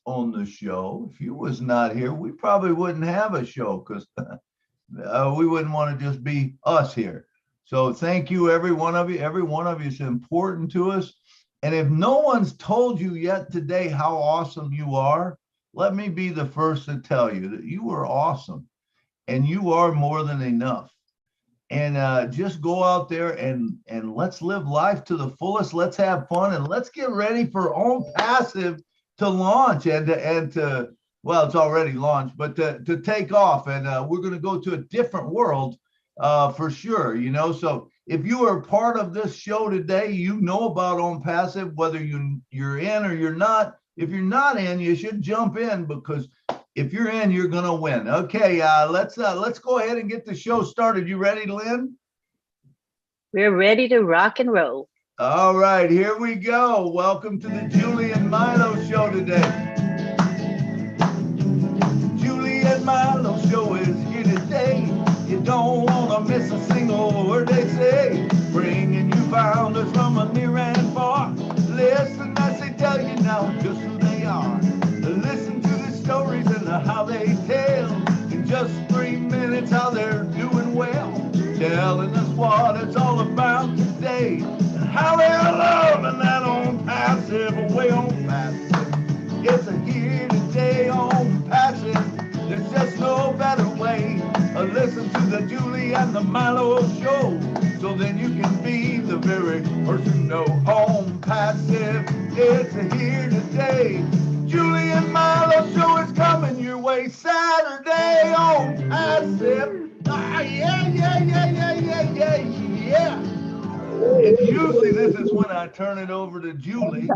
on the show. If you was not here, we probably wouldn't have a show because we wouldn't want to just be us here. So thank you, every one of you. Every one of you is important to us. And if no one's told you yet today how awesome you are, let me be the first to tell you that you are awesome and you are more than enough. And just go out there and let's live life to the fullest. Let's have fun and let's get ready for On Passive to launch and to well, it's already launched, but to take off. And we're going to go to a different world for sure. So if you are part of this show today, you know about On Passive, whether you're in or you're not. If you're not in, you should jump in because if you're in, you're going to win. Okay, let's go ahead and get the show started. You ready, Lynn? We're ready to rock and roll. All right, here we go. Welcome to the Julie and Milo show today. Julie and Milo show is here today. You don't want to miss a single word they say. Bringing you founders from a near and far. Listen as they tell you now just who they are. Listen to the stories and how they tell. In just 3 minutes how they're doing well. Telling us what it's all about today. And how they're loving that On Passive, way On Passive. It's a here today On Passive. There's just no better way. Listen to the Julie and the Milo show. So then you can be the very person you know. On Passive, it's a here today. Julie and Milo show is coming your way Saturday On Passive. Ah, yeah, yeah, yeah, yeah, yeah, yeah, yeah. And usually this is when I turn it over to Julie,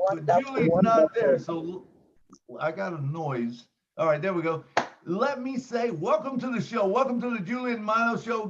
but Julie's not there, so I got a noise. All right, there we go. Let me say welcome to the show. Welcome to the Julie and Milo show.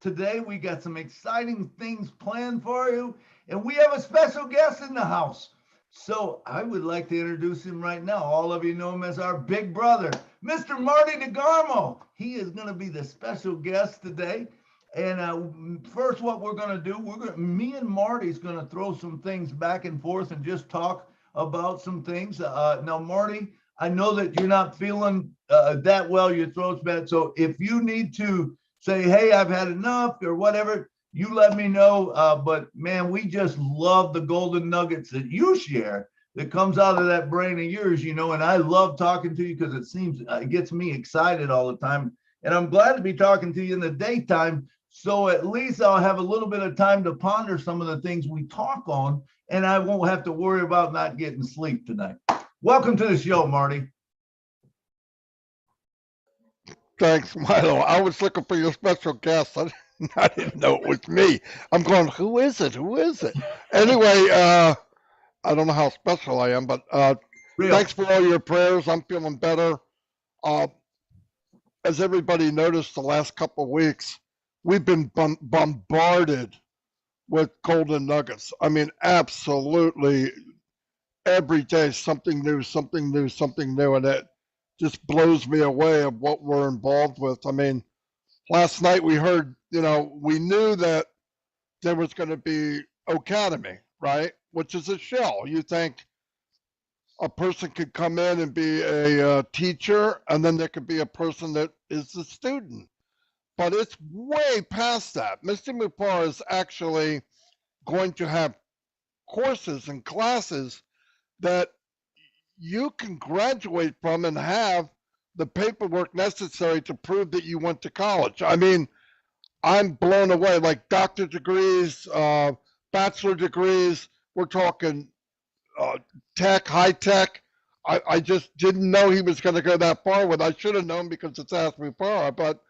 Today we got some exciting things planned for you, and we have a special guest in the house. So I would like to introduce him right now. All of you know him as our big brother, Mr. Marty DeGarmo. He is going to be the special guest today. And first, what we're going to do, me and Marty's going to throw some things back and forth and just talk about some things. Now, Marty, I know that you're not feeling that well. Your throat's bad. So if you need to say, hey, I've had enough or whatever, you let me know. But man, we just love the golden nuggets that you share that comes out of that brain of yours, and I love talking to you because it gets me excited all the time. And I'm glad to be talking to you in the daytime. So at least I'll have a little bit of time to ponder some of the things we talk on, and I won't have to worry about not getting sleep tonight. Welcome to the show, Marty. Thanks, Milo. I was looking for your special guest. I didn't know it was me. I'm going, who is it? Who is it? Anyway, I don't know how special I am, but thanks for all your prayers. I'm feeling better. As everybody noticed the last couple of weeks, we've been bombarded with golden nuggets. I mean, absolutely every day something new, something new, something new, and it just blows me away of what we're involved with. I mean, last night we heard, we knew that there was going to be Academy, right? Which is a shell. You think a person could come in and be a teacher, and then there could be a person that is a student. But it's way past that. Mr. Mupar is actually going to have courses and classes that you can graduate from and have the paperwork necessary to prove that you went to college. I mean, I'm blown away, like doctor degrees, bachelor degrees. We're talking tech, high tech. I just didn't know he was going to go that far with. I should have known because it's Ask Mupar, but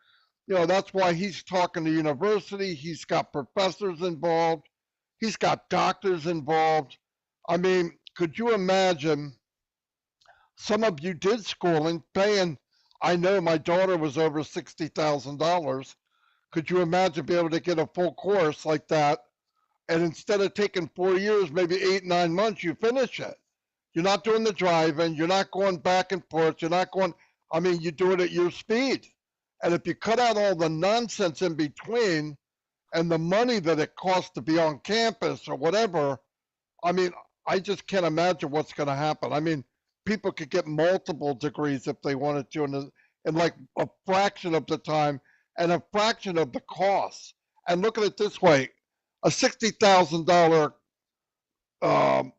that's why he's talking to university. He's got professors involved. He's got doctors involved. I mean, could you imagine? Some of you did schooling, paying. I know my daughter was over $60,000. Could you imagine being able to get a full course like that? And instead of taking 4 years, maybe 8, 9 months, you finish it. You're not doing the driving. You're not going back and forth. You're not going, you do it at your speed. And if you cut out all the nonsense in between and the money that it costs to be on campus or whatever, I just can't imagine what's going to happen. people could get multiple degrees if they wanted to in like a fraction of the time and a fraction of the cost. And look at it this way, a $60,000 um,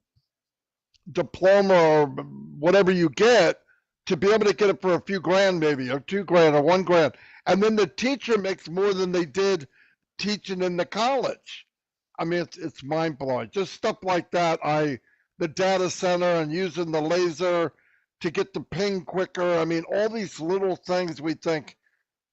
diploma or whatever you get, to be able to get it for a few grand maybe, or 2 grand or 1 grand. And then the teacher makes more than they did teaching in the college. I mean, it's mind blowing. Just stuff like that. The data center and using the laser to get the ping quicker. I mean, all these little things we think,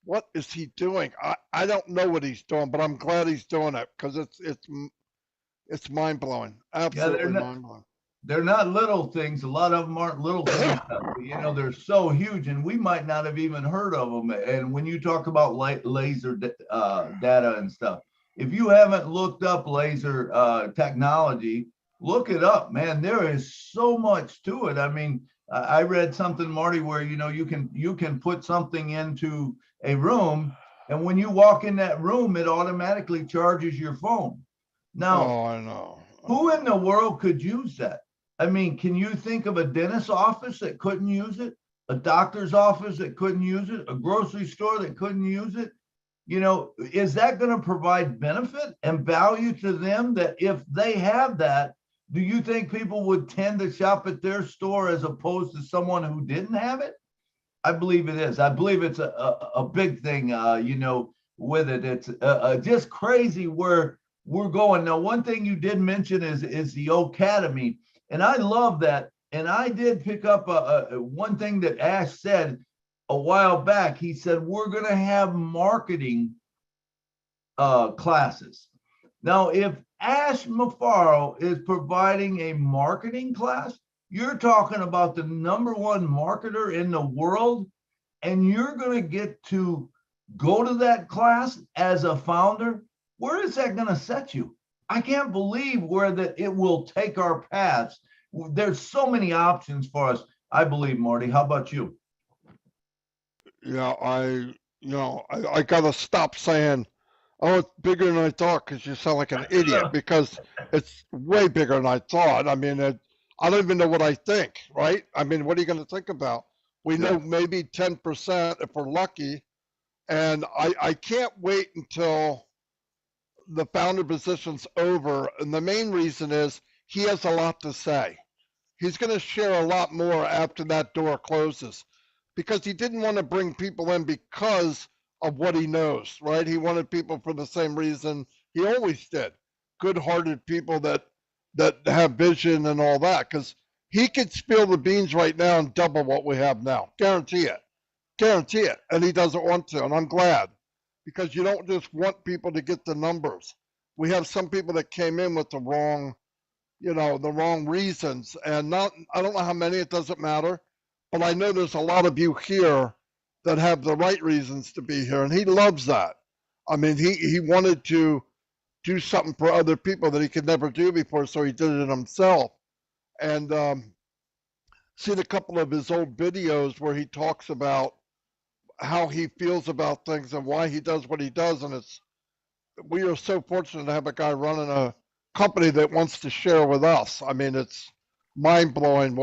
what is he doing? I don't know what he's doing, but I'm glad he's doing it because it's mind blowing. Absolutely mind blowing. They're not little things. A lot of them aren't little things. You know, they're so huge, and we might not have even heard of them. And when you talk about laser data and stuff, if you haven't looked up laser technology, look it up, man. There is so much to it. I mean, I read something, Marty, where you can put something into a room, and when you walk in that room, it automatically charges your phone. Now, oh, I know. Who in the world could use that? I mean, can you think of a dentist's office that couldn't use it? A doctor's office that couldn't use it? A grocery store that couldn't use it? You know, is that going to provide benefit and value to them, that if they have that, do you think people would tend to shop at their store as opposed to someone who didn't have it? I believe it is. I believe it's a big thing, with it. It's just crazy where we're going. Now, one thing you did mention is the Academy. And I love that. And I did pick up one thing that Ash said a while back. He said, we're going to have marketing classes. Now, if Ash Mafaro is providing a marketing class, you're talking about the #1 marketer in the world, and you're going to get to go to that class as a founder. Where is that going to set you? I can't believe where that it will take our paths. There's so many options for us, I believe, Marty. How about you? Yeah, I gotta stop saying, oh, it's bigger than I thought, because you sound like an idiot, because it's way bigger than I thought. I mean, I don't even know what I think, right? I mean, what are you going to think about? We know maybe 10% if we're lucky. And I can't wait until the founder position's over. And the main reason is he has a lot to say. He's going to share a lot more after that door closes, because he didn't want to bring people in because of what he knows, right? He wanted people for the same reason he always did. Good-hearted people that have vision and all that, because he could spill the beans right now and double what we have now. Guarantee it. And he doesn't want to, and I'm glad, because you don't just want people to get the numbers. We have some people that came in with the wrong reasons, and I don't know how many, it doesn't matter, but I know there's a lot of you here that have the right reasons to be here, and he loves that. I mean, he wanted to do something for other people that he could never do before, so he did it himself. And seen a couple of his old videos where he talks about how he feels about things and why he does what he does, and we are so fortunate to have a guy running a company that wants to share with us. I mean, it's mind-blowing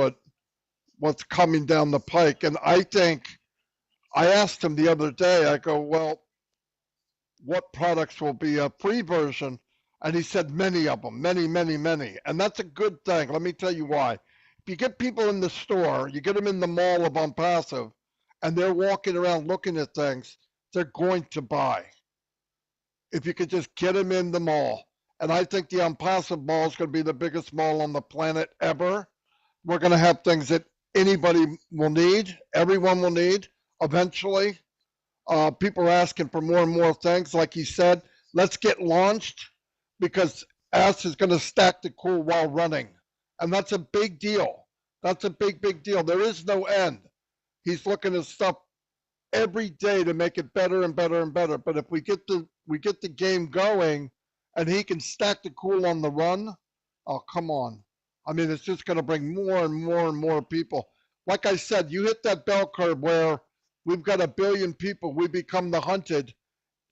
what's coming down the pike. And I think, I asked him the other day, I go, well, what products will be a free version? And he said many of them, many. And that's a good thing. Let me tell you why. If you get people in the store, you get them in the mall of Unpassive, and they're walking around looking at things, they're going to buy. If you could just get them in the mall. And I think the Unpassive Mall is going to be the biggest mall on the planet ever. We're going to have things that anybody will need, everyone will need eventually. People are asking for more and more things. Like he said, let's get launched, because Ash is going to stack the cool while running. And that's a big deal. That's a big deal. There is no end. He's looking at stuff every day to make it better and better and better. But if we get the game going and he can stack the cool on the run, oh, come on. I mean, it's just going to bring more and more people. Like I said, you hit that bell curve where we've got 1 billion people, we become the hunted.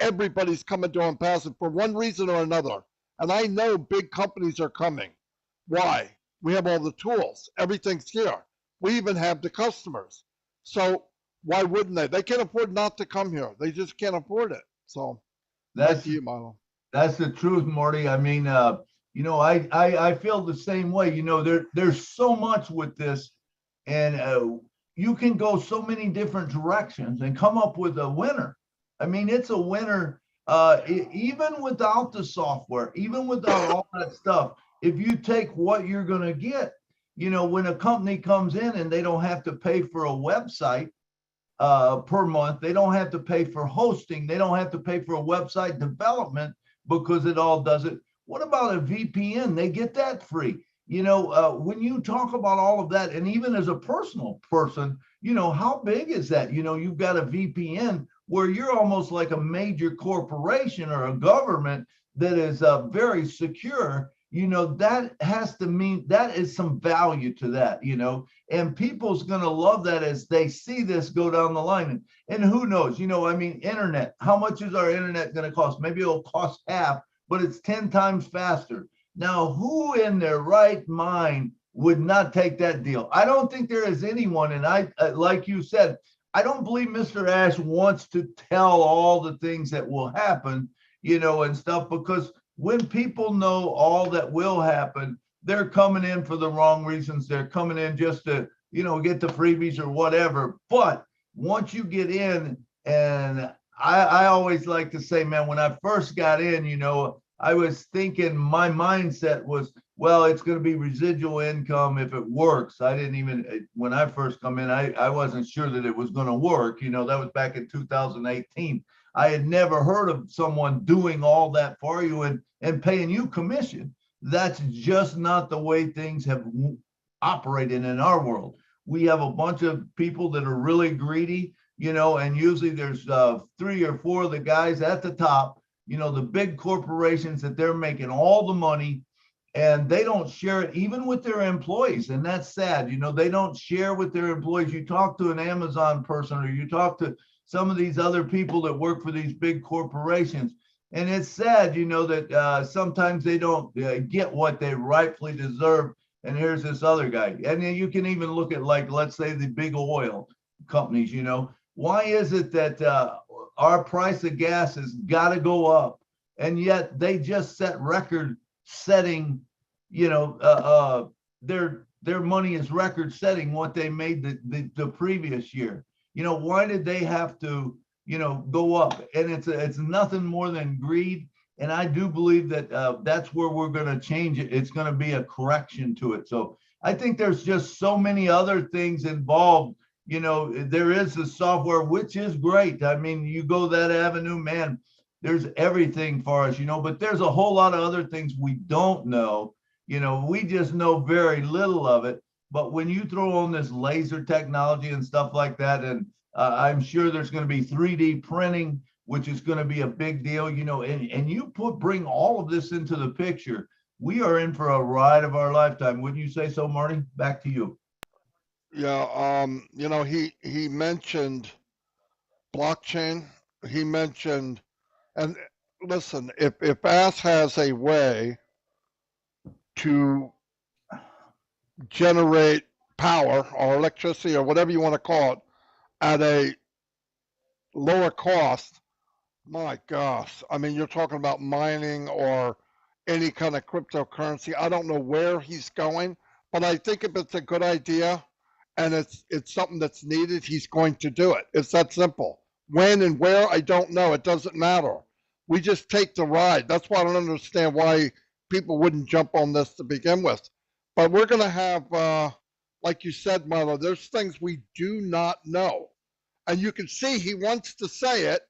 Everybody's coming to Unpassive for one reason or another. And I know big companies are coming. Why? We have all the tools. Everything's here. We even have the customers. So why wouldn't they? They can't afford not to come here. They just can't afford it. So back That's to you, Milo. that's the truth, Morty. I mean, I feel the same way. There's so much with this, and you can go so many different directions and come up with a winner. I mean, it's a winner, even without the software, even without all that stuff. If you take what you're going to get, when a company comes in and they don't have to pay for a website per month. They don't have to pay for hosting. They don't have to pay for a website development because it all does it. What about a VPN? They get that free. When you talk about all of that, and even as a personal person, how big is that? You've got a VPN where you're almost like a major corporation or a government that is very secure. That has to mean that is some value to that, and people's going to love that as they see this go down the line. And who knows, internet, how much is our internet going to cost? Maybe it'll cost half, but it's 10 times faster. Now, who in their right mind would not take that deal? I don't think there is anyone. And like you said, I don't believe Mr. Ash wants to tell all the things that will happen, and stuff, because when people know all that will happen, they're coming in for the wrong reasons. They're coming in just to, get the freebies or whatever. But once you get in, and I always like to say, man, when I first got in, I was thinking my mindset was, well, it's going to be residual income if it works. I didn't even, when I first come in, I wasn't sure that it was going to work. That was back in 2018. I had never heard of someone doing all that for you and paying you commission. That's just not the way things have operated in our world. We have a bunch of people that are really greedy, and usually there's 3 or 4 of the guys at the top, the big corporations that they're making all the money, and they don't share it even with their employees. And that's sad. They don't share with their employees. You talk to an Amazon person, or you talk to some of these other people that work for these big corporations, and it's sad, that sometimes they don't get what they rightfully deserve. And here's this other guy. And then you can even look at, like, let's say the big oil companies, why is it that our price of gas has got to go up? And yet they just set record setting, their money is record setting what they made the previous year. Why did they have to, go up? And it's nothing more than greed. And I do believe that that's where we're going to change it. It's going to be a correction to it. So I think there's just so many other things involved. There is the software, which is great. I mean, you go that avenue, man, there's everything for us, but there's a whole lot of other things we don't know. We just know very little of it. But when you throw on this laser technology and stuff like that, and I'm sure there's going to be 3D printing, which is going to be a big deal, and you bring all of this into the picture, we are in for a ride of our lifetime. Wouldn't you say so, Marty? Back to you. Yeah, he mentioned blockchain. He mentioned, and listen, if Ass has a way to generate power or electricity or whatever you want to call it at a lower cost, my gosh, I mean, you're talking about mining or any kind of cryptocurrency. I don't know where he's going, but I think if it's a good idea and it's something that's needed, he's going to do it. It's that simple. When and where, I don't know. It doesn't matter. We just take the ride. That's why I don't understand why people wouldn't jump on this to begin with. But we're going to have, like you said, Milo, there's things we do not know. And you can see he wants to say it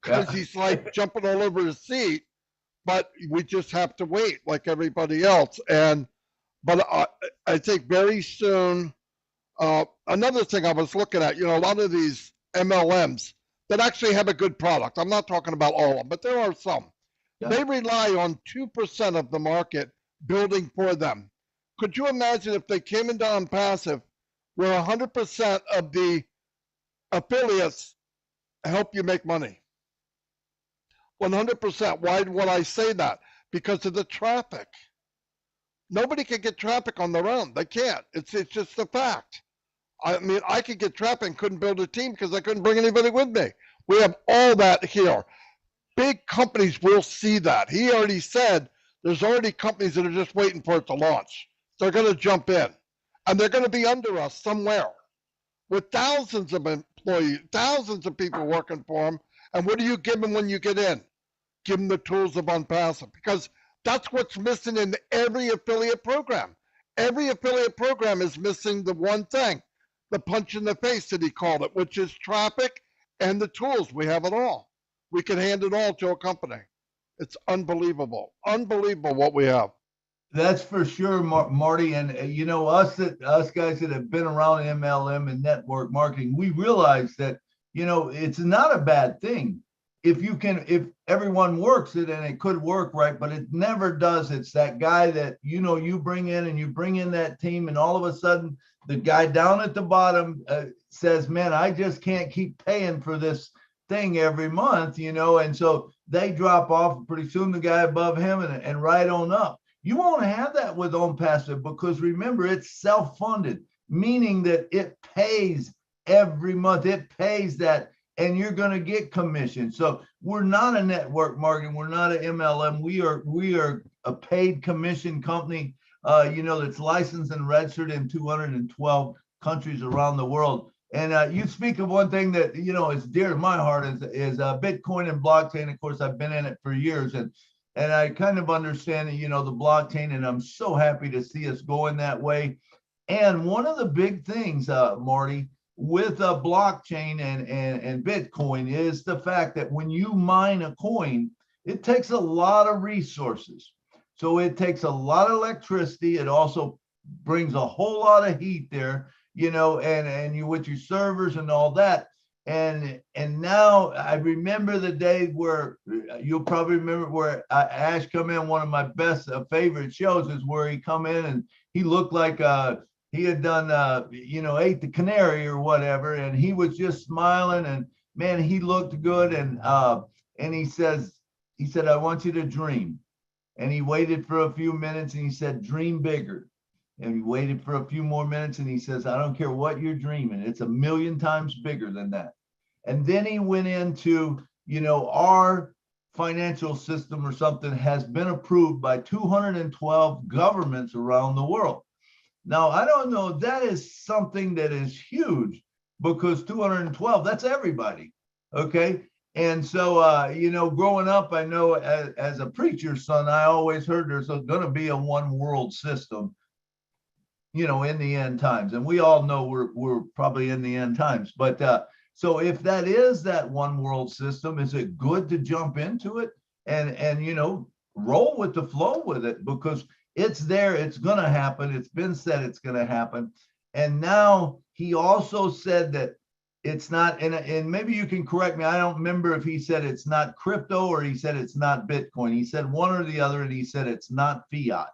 because he's like jumping all over his seat, but we just have to wait like everybody else. But I think very soon, another thing I was looking at, a lot of these MLMs that actually have a good product. I'm not talking about all of them, but there are some. Yeah. They rely on 2% of the market building for them. Could you imagine if they came into OnPassive where 100% of the affiliates help you make money? 100%. Why would I say that? Because of the traffic. Nobody can get traffic on their own. They can't. It's just a fact. I mean, I could get trapped and couldn't build a team because I couldn't bring anybody with me. We have all that here. Big companies will see that. He already said there's already companies that are just waiting for it to launch. They're going to jump in, and they're going to be under us somewhere with thousands of employees, thousands of people working for them. And what do you give them when you get in? Give them the tools of unpassive, because that's what's missing in every affiliate program. Every affiliate program is missing the one thing, the punch in the face that he called it, which is traffic and the tools. We have it all. We can hand it all to a company. It's unbelievable. Unbelievable what we have. That's for sure, Marty. And us guys that have been around MLM and network marketing, we realize that it's not a bad thing if everyone works it, and it could work, right? But it never does. It's that guy that you bring in, and you bring in that team, and all of a sudden the guy down at the bottom says, "Man, I just can't keep paying for this thing every month," and so they drop off. Pretty soon the guy above him and right on up. You won't have that with OwnPassive, because remember, it's self-funded, meaning that it pays every month. It pays that, and you're going to get commission. So we're not a network marketing. We're not an MLM. We are a paid commission company, that's licensed and registered in 212 countries around the world. And you speak of one thing that, is dear to my heart is Bitcoin and blockchain. Of course, I've been in it for years, and I kind of understand, the blockchain, and I'm so happy to see us going that way. And one of the big things, Marty, with a blockchain and Bitcoin is the fact that when you mine a coin, it takes a lot of resources. So it takes a lot of electricity. It also brings a whole lot of heat there, and you with your servers and all that. And now I remember the day where you'll probably remember where Ash come in. One of my best favorite shows is where he come in and he looked like he had done ate the canary or whatever, and he was just smiling, and man, he looked good. And he said, "I want you to dream." And he waited for a few minutes and he said, "Dream bigger." And he waited for a few more minutes and he says, "I don't care what you're dreaming. It's 1,000,000 times bigger than that." And then he went into, our financial system or something has been approved by 212 governments around the world. Now, I don't know, that is something that is huge, because 212, that's everybody. Okay. And so, growing up, I know as a preacher's son, I always heard there's going to be a one world system, in the end times. And we all know we're probably in the end times. But so if that is that one world system, is it good to jump into it and roll with the flow with it? Because it's there, it's going to happen. It's been said it's going to happen. And now he also said that it's not, and maybe you can correct me, I don't remember if he said it's not crypto or he said it's not Bitcoin. He said one or the other, and he said it's not fiat.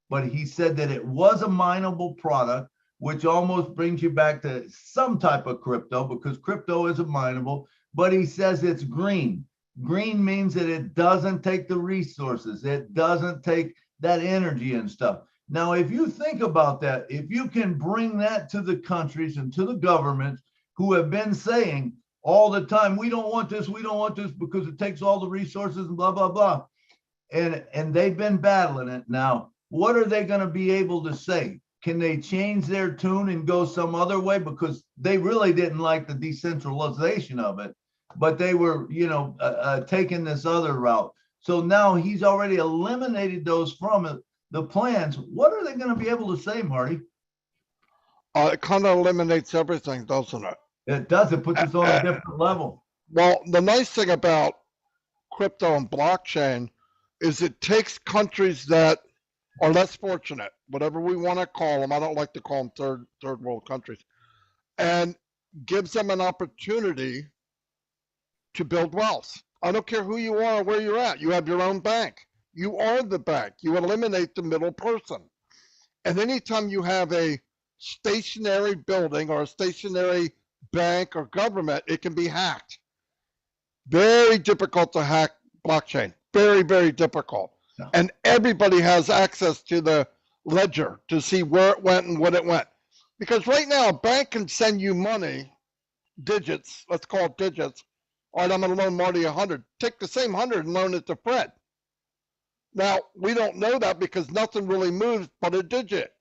But he said that it was a mineable product, which almost brings you back to some type of crypto, because crypto is a mineable, but he says it's green. Green means that it doesn't take the resources. It doesn't take that energy and stuff. Now, if you think about that, if you can bring that to the countries and to the governments who have been saying all the time, we don't want this because it takes all the resources and blah, blah, blah. And they've been battling it. Now, what are they going to be able to say? Can they change their tune and go some other way? Because they really didn't like the decentralization of it, but they were, taking this other route. So now he's already eliminated those from the plans. What are they going to be able to say, Marty? It kind of eliminates everything, doesn't it? It does. It puts us on a different level. Well, the nice thing about crypto and blockchain is it takes countries that are less fortunate, whatever we want to call them. I don't like to call them third world countries, and gives them an opportunity to build wealth. I don't care who you are or where you're at. You have your own bank. You are the bank. You eliminate the middle person. And anytime you have a stationary building or a stationary bank or government, it can be hacked. Very difficult to hack blockchain. Very, very difficult. No. And everybody has access to the ledger to see where it went and what it went. Because right now, a bank can send you money, digits, let's call it digits. All right, I'm going to loan Marty 100. Take the same 100 and loan it to Fred. Now, we don't know that because nothing really moves but a digit.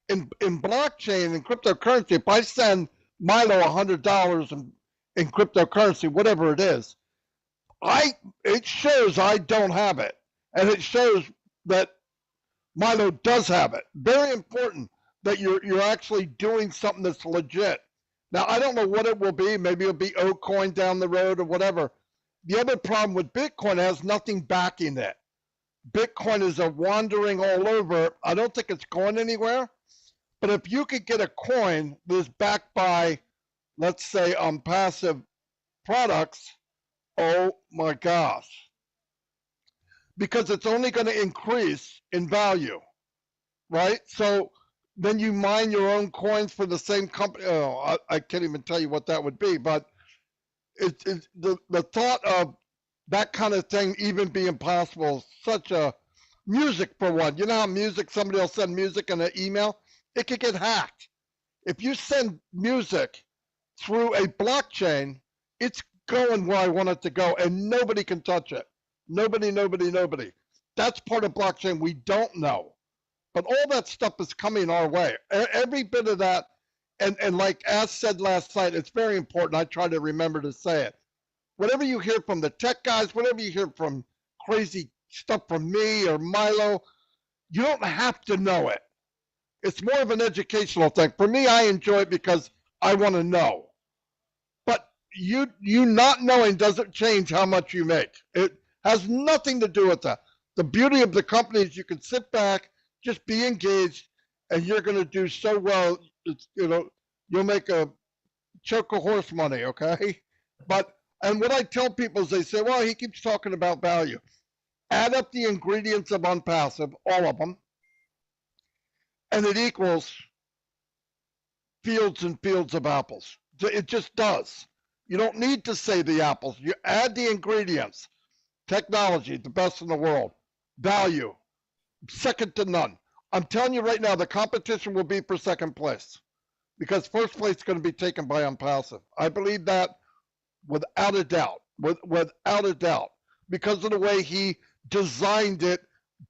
In blockchain and cryptocurrency, if I send Milo $100 in cryptocurrency, whatever it is, it shows I don't have it. And it shows that Milo does have it. Very important that you're actually doing something that's legit. Now, I don't know what it will be. Maybe it'll be Ocoin down the road or whatever. The other problem with Bitcoin has nothing backing it. Bitcoin is a wandering all over. I don't think it's going anywhere. But if you could get a coin that's backed by, let's say, passive products, oh my gosh. Because it's only going to increase in value, right? So then you mine your own coins for the same company. Oh, I can't even tell you what that would be. But it's the thought of that kind of thing even being possible is such a music for one. You know how music, somebody will send music in an email? It could get hacked. If you send music through a blockchain, it's going where I want it to go, and nobody can touch it. Nobody. That's part of blockchain we don't know. But all that stuff is coming our way. Every bit of that, and like as said last night, it's very important. I try to remember to say it. Whatever you hear from the tech guys, whatever you hear from crazy stuff from me or Milo, you don't have to know it. It's more of an educational thing. For me, I enjoy it because I want to know. But you not knowing doesn't change how much you make. It has nothing to do with that. The beauty of the company is you can sit back, just be engaged, and you're going to do so well. You'll make a choke a horse money, okay? And what I tell people is they say, well, he keeps talking about value. Add up the ingredients of unpassive, all of them, and it equals fields and fields of apples. It just does. You don't need to say the apples. You add the ingredients. Technology, the best in the world. Value, second to none. I'm telling you right now, the competition will be for second place because first place is going to be taken by unpassive. I believe that without a doubt, without a doubt, because of the way he designed it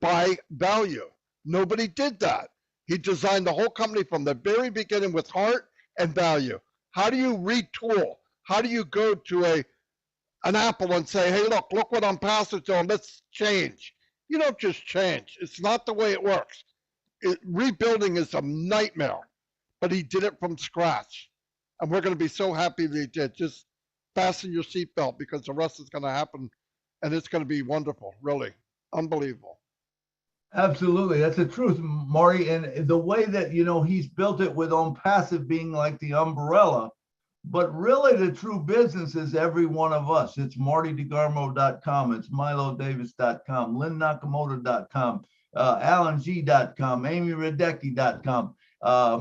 by value. Nobody did that. He designed the whole company from the very beginning with heart and value. How do you retool? How do you go to an Apple and say, hey, look what unpassive's doing, let's change. You don't just change. It's not the way it works. Rebuilding is a nightmare, but he did it from scratch. And we're going to be so happy that he did. Just fasten your seatbelt because the rest is going to happen, and it's going to be wonderful, really. Unbelievable. Absolutely. That's the truth, Marty. And the way that, he's built it with unpassive being like the umbrella, but really the true business is every one of us. It's martydegarmo.com. It's milodavis.com, lynnakamoto.com, allenG.com, amyradecki.com,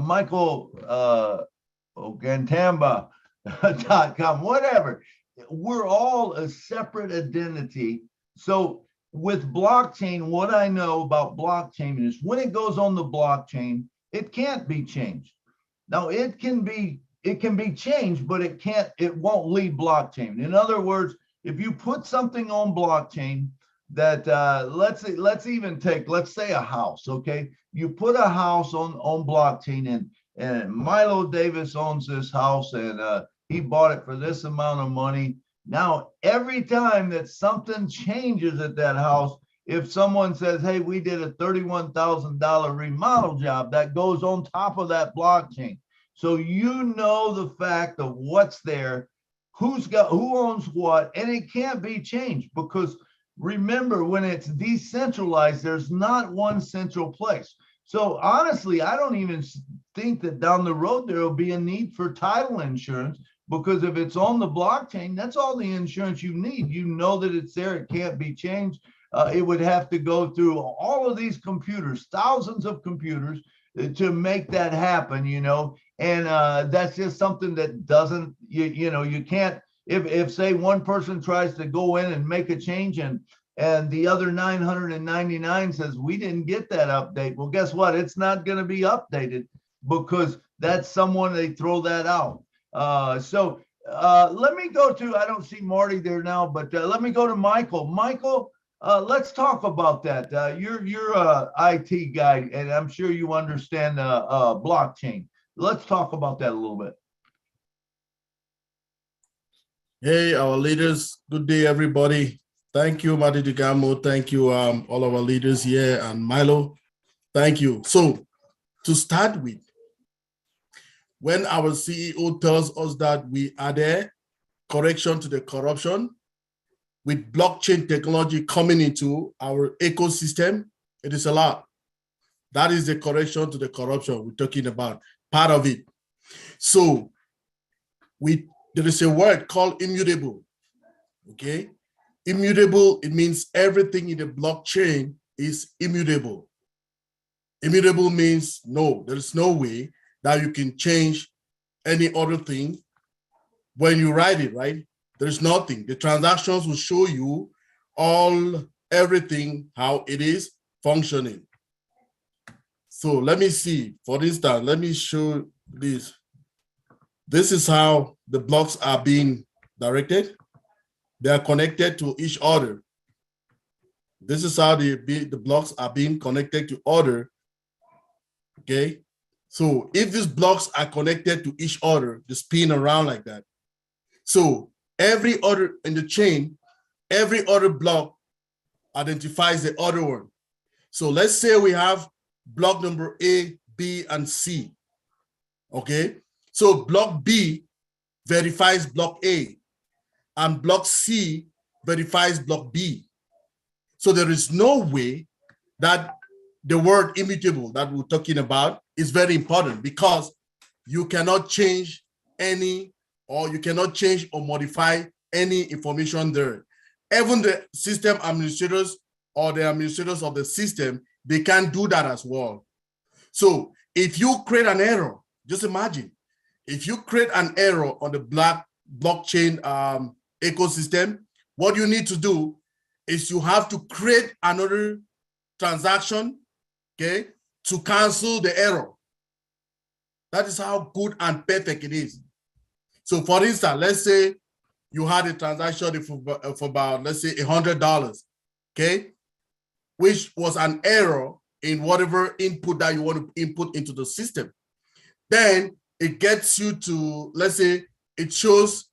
Michael Gantamba.com, whatever. We're all a separate identity. So with blockchain, what I know about blockchain is when it goes on the blockchain, it can't be changed. Now it can be changed, but it won't leave blockchain. In other words, if you put something on blockchain that let's say a house, okay? You put a house on blockchain and Milo Davis owns this house and he bought it for this amount of money. Now, every time that something changes at that house, if someone says, hey, we did a $31,000 remodel job, that goes on top of that blockchain. So you know the fact of what's there, who owns what, and it can't be changed because remember, when it's decentralized, there's not one central place. So honestly, I don't even think that down the road there will be a need for title insurance because if it's on the blockchain, that's all the insurance you need. You know that it's there, it can't be changed. It would have to go through all of these computers, thousands of computers to make that happen, and that's just something that doesn't, you can't, if say one person tries to go in and make a change and the other 999 says, we didn't get that update. Well, guess what? It's not going to be updated because that's someone, they throw that out. Let me go to, I don't see Marty there now, but let me go to Michael. Michael, let's talk about that. You're a IT guy, and I'm sure you understand blockchain. Let's talk about that a little bit. Hey, our leaders. Good day, everybody. Thank you, Marty DeGamo. Thank you, all of our leaders here, and Milo. Thank you. So, to start with, when our CEO tells us that we added correction to the corruption, with blockchain technology coming into our ecosystem, it is a lot. That is the correction to the corruption we're talking about, part of it. So, there is a word called immutable, okay? Immutable, it means everything in the blockchain is immutable. Immutable means no, there is no way that you can change any other thing when you write it, right? There's nothing. The transactions will show you everything, how it is functioning. So let me see, for instance, let me show this. This is how the blocks are being directed. They are connected to each other. This is how the blocks are being connected to other. Okay. So if these blocks are connected to each other, they spin around like that. So every other in the chain, every other block identifies the other one. So let's say we have block number A, B, and C. Okay. So block B verifies block A, and block C verifies block B. So there is no way that the word immutable that we're talking about is very important, because you cannot change any, or you cannot change or modify any information there. Even the system administrators or the administrators of the system, they can't do that as well. So if you create an error, just imagine, if you create an error on the blockchain ecosystem, what you need to do is you have to create another transaction, okay, to cancel the error. That is how good and perfect it is. So for instance, let's say you had a transaction for about, let's say $100, okay, which was an error in whatever input that you want to input into the system. Then it gets you to, let's say it shows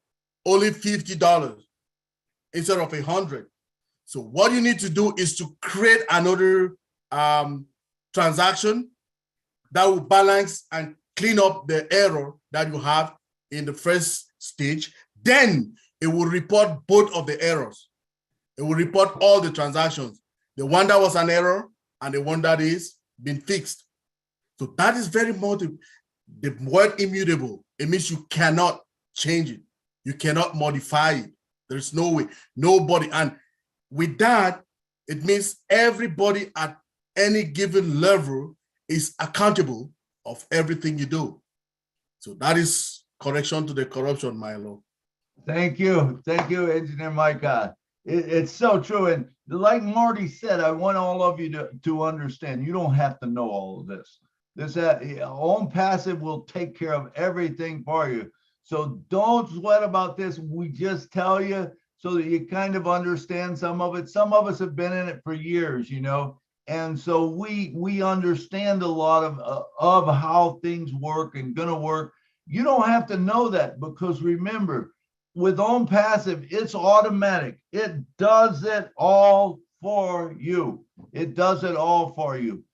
only $50 instead of 100. So what you need to do is to create another transaction that will balance and clean up the error that you have in the first stage. Then it will report both of the errors. It will report all the transactions, the one that was an error and the one that is been fixed. So that is very important. The word immutable, it means you cannot change it. You cannot modify it. There's no way, nobody. And with that, it means everybody at any given level is accountable of everything you do. So that is correction to the corruption, Milo. Thank you, Engineer Mike. It's so true, and like Marty said, I want all of you to understand. You don't have to know all of this. Own passive will take care of everything for you. So don't sweat about this. We just tell you so that you kind of understand some of it. Some of us have been in it for years, you know, and so we understand a lot of how things work and gonna work. You don't have to know that, because remember, with Own Passive, it's automatic. It does it all for you. It does it all for you.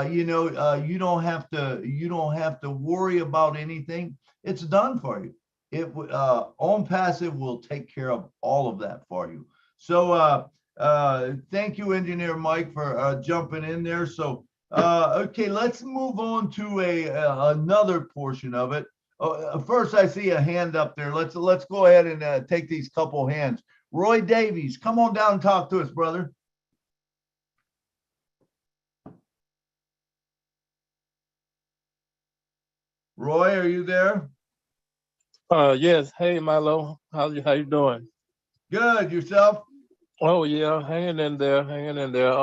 You don't have to worry about anything. It's done for you. Own Passive will take care of all of that for you. So thank you, Engineer Mike, for jumping in there. So okay, let's move on to another portion of it. First, I see a hand up there. Let's go ahead and take these couple hands. Roy Davies, come on down and talk to us, brother. Roy, are you there? Yes. Hey, Milo. How you doing? Good. Yourself? Oh yeah, hanging in there, hanging in there.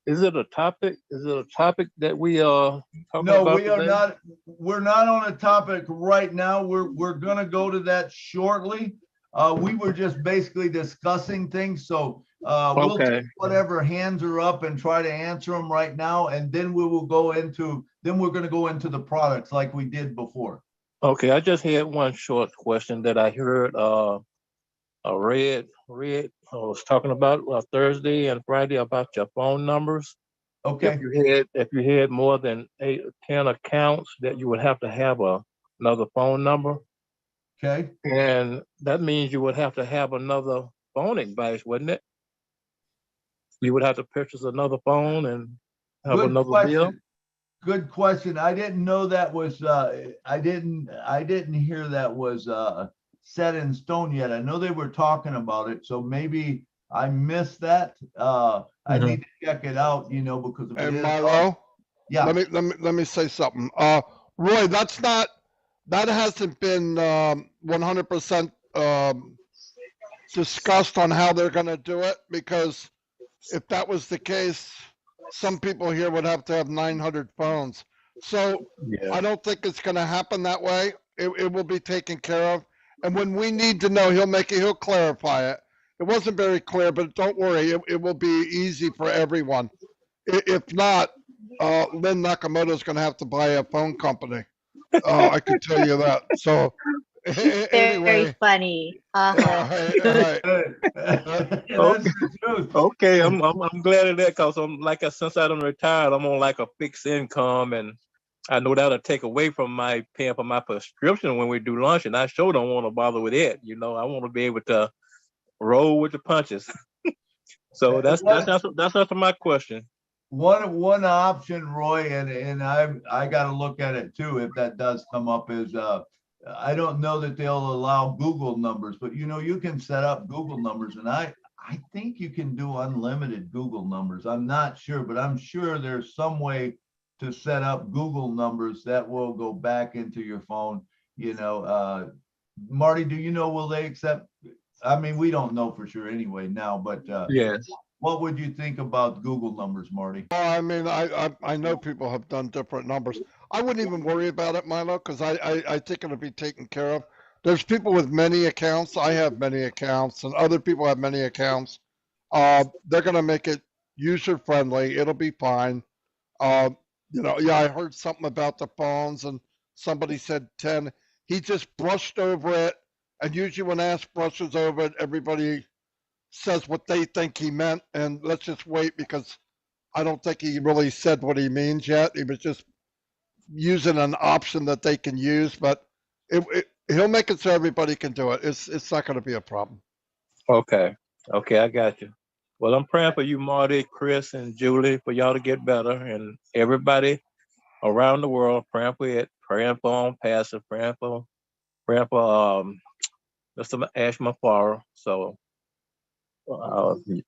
Is it a topic? Is it a topic that we are talking No, about we are today? not. We're not on a topic right now. We're gonna go to that shortly. We were just basically discussing things, so we'll Okay. take whatever hands are up and try to answer them right now, and then we will go into. Then we're gonna go into the products like we did before. Okay, I just had one short question that I heard Red was talking about Thursday and Friday about your phone numbers. Okay. If you had more than 8 or 10 accounts, that you would have to have another phone number, Okay. and that means you would have to have another phone advice, wouldn't it? You would have to purchase another phone and have Good another bill. question. Good question. I didn't know that was. I didn't hear that was set in stone yet. I know they were talking about it, so maybe I missed that. I need to check it out, because if it And is, Milo, yeah. let me say something. Roy, that hasn't been 100% discussed on how they're going to do it, because if that was the case, some people here would have to have 900 phones. So Yeah. I don't think it's going to happen that way. It will be taken care of. And when we need to know, he'll clarify it. It wasn't very clear, but don't worry, it will be easy for everyone. If not, Lynn Nakamoto is going to have to buy a phone company. I can tell you that. So Very anyway, funny. right. That's Okay. the truth. Okay, I'm glad of that, because since I done retired, I'm on like a fixed income, and I know that'll take away from my paying for my prescription when we do lunch, and I sure don't want to bother with it. I want to be able to roll with the punches. So that's answer my question. One option, Roy, and I got to look at it too if that does come up, is I don't know that they'll allow Google numbers, but you can set up Google numbers, and I think you can do unlimited Google numbers. I'm not sure, but I'm sure there's some way to set up Google numbers that will go back into your phone. Marty, do you know, will they accept? I mean, we don't know for sure anyway now, but Yes. what would you think about Google numbers, Marty? Well, I mean, I know people have done different numbers. I wouldn't even worry about it, Milo, because I think it'll be taken care of. There's people with many accounts. I have many accounts, and other people have many accounts. They're going to make it user friendly. It'll be fine. Yeah, I heard something about the phones, and somebody said 10. He just brushed over it, and usually when Ash brushes over it, everybody says what they think he meant, and let's just wait, because I don't think he really said what he means yet. He was just using an option that they can use, but he'll make it so everybody can do it. It's not going to be a problem. Okay. Okay, I got you. Well, I'm praying for you, Marty, Chris, and Julie, for y'all to get better, and everybody around the world praying for it, praying for Pastor, praying for Mr. Ash Mafara. So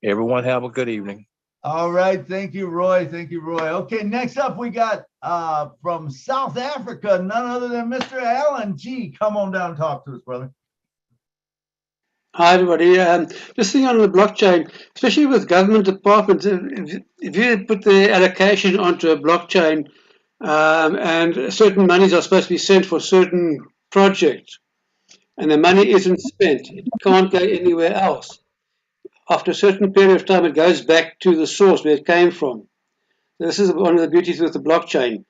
everyone have a good evening. All right. Thank you, Roy. Thank you, Roy. Okay, next up we got from South Africa, none other than Mr. Alan G. Come on down and talk to us, brother. Hi, everybody. Just thinking on the blockchain, especially with government departments, if you put the allocation onto a blockchain and certain monies are supposed to be sent for certain projects, and the money isn't spent, it can't go anywhere else. After a certain period of time, it goes back to the source where it came from. This is one of the beauties with the blockchain.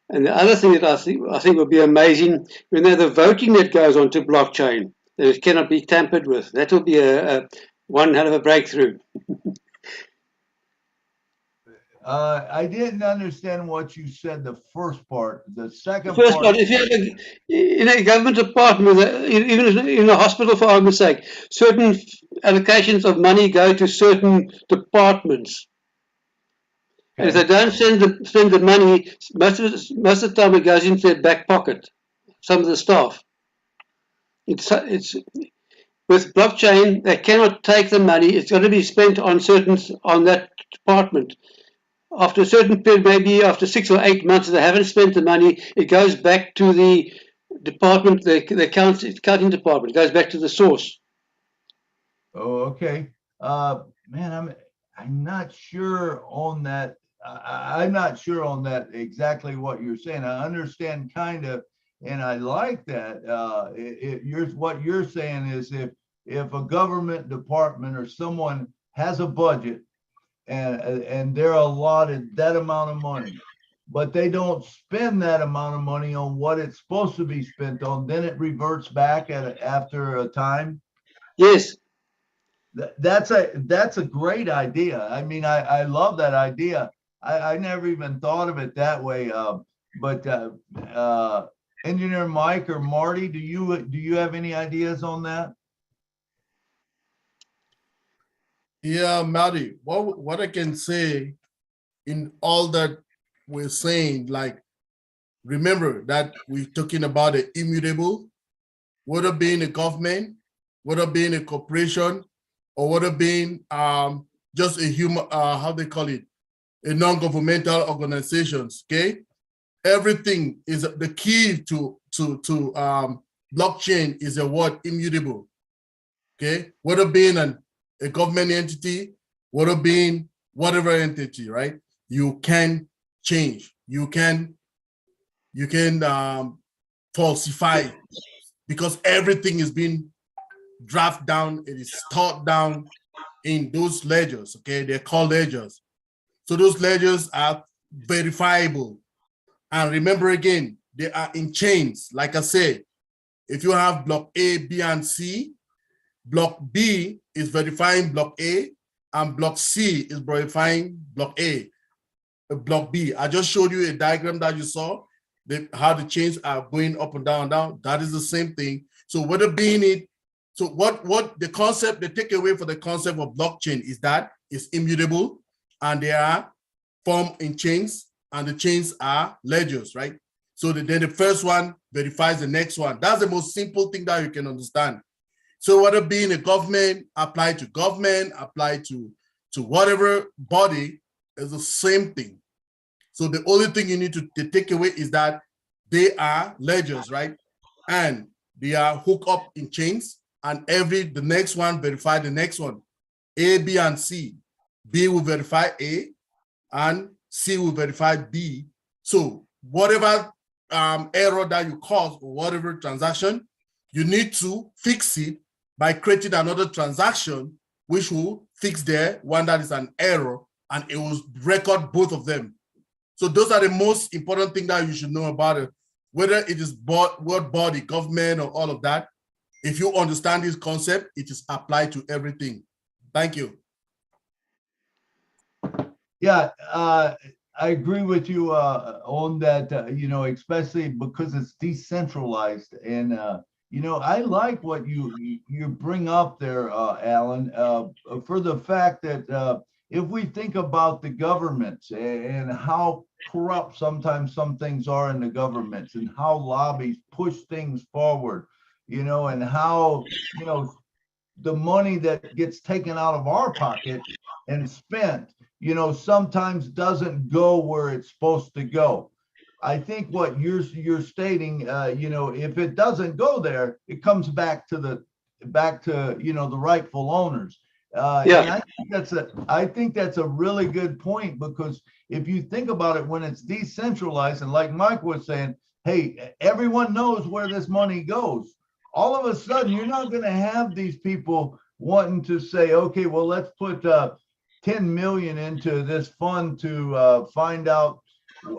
And the other thing that I think would be amazing, when the voting that goes onto blockchain, that it cannot be tampered with. That will be a one hell of a breakthrough. I didn't understand what you said, the first part. The second The first part. part, if you have in a government department, even in a hospital, for argument's sake, certain allocations of money go to certain departments. And if they don't spend the money, most of the time it goes into their back pocket, some of the staff. It's with blockchain, they cannot take the money. It's got to be spent on that department. After a certain period, maybe after 6 or 8 months, if they haven't spent the money, it goes back to the department, the accounting department. It goes back to the source. Oh, okay. Man, I'm not sure on that. I'm not sure on that exactly what you're saying. I understand kind of, and I like that. What you're saying is if a government department or someone has a budget and they're allotted that amount of money, but they don't spend that amount of money on what it's supposed to be spent on, then it reverts back after a time. Yes. That's a great idea. I mean, I love that idea. I never even thought of it that way. But Engineer Mike or Marty, do you have any ideas on that? Yeah, Marty, what I can say in all that we're saying, like, remember that we're talking about the immutable, whether being a government, whether being a corporation, or whether being just a human, how they call it, a non-governmental organizations, okay? Everything is the key to blockchain is a word immutable, okay? Whether being a government entity, whether being whatever entity, right? You can change, you can falsify, because everything is being drafted down, it is stored down in those ledgers, okay? They're called ledgers. So those ledgers are verifiable. And remember again, they are in chains. Like I said, if you have block A, B, and C, block B is verifying block A, and block C is verifying block A, block B. I just showed you a diagram that you saw, how the chains are going up and down and down. That is the same thing. So whether being it, so what the concept, the takeaway for the concept of blockchain is that it's immutable and they are formed in chains and the chains are ledgers, right? So then the first one verifies the next one. That's the most simple thing that you can understand. So whether being a government, apply to government, apply to whatever body, is the same thing. So the only thing you need to take away is that they are ledgers, right? And they are hooked up in chains, and the next one verify the next one. A, B, and C. B will verify A, and C will verify B. So whatever error that you cause or whatever transaction, you need to fix it by creating another transaction, which will fix the one that is an error, and it will record both of them. So those are the most important thing that you should know about it, whether it is word body, government, or all of that. If you understand this concept, it is applied to everything. Thank you. Yeah, I agree with you on that, especially because it's decentralized. And, I like what you bring up there, Alan, for the fact that if we think about the governments and how corrupt sometimes some things are in the governments and how lobbies push things forward, and how, the money that gets taken out of our pocket and spent, sometimes doesn't go where it's supposed to go. I think what you're stating, if it doesn't go there, it comes back to the rightful owners. Yeah. And I think that's a really good point, because if you think about it, when it's decentralized, and like Mike was saying, hey, everyone knows where this money goes. All of a sudden, you're not going to have these people wanting to say, okay, well, let's put 10 million into this fund to find out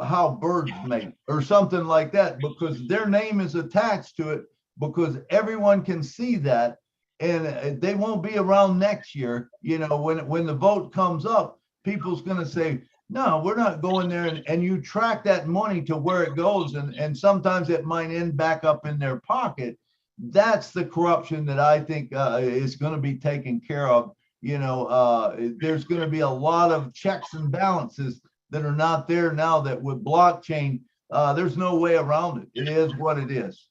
how birds mate or something like that, because their name is attached to it, because everyone can see that, and they won't be around next year. When the vote comes up, people's going to say, no, we're not going there. And you track that money to where it goes, and sometimes it might end back up in their pocket. That's the corruption that I think is going to be taken care of. There's going to be a lot of checks and balances that are not there now, that with blockchain, there's no way around it. It is what it is.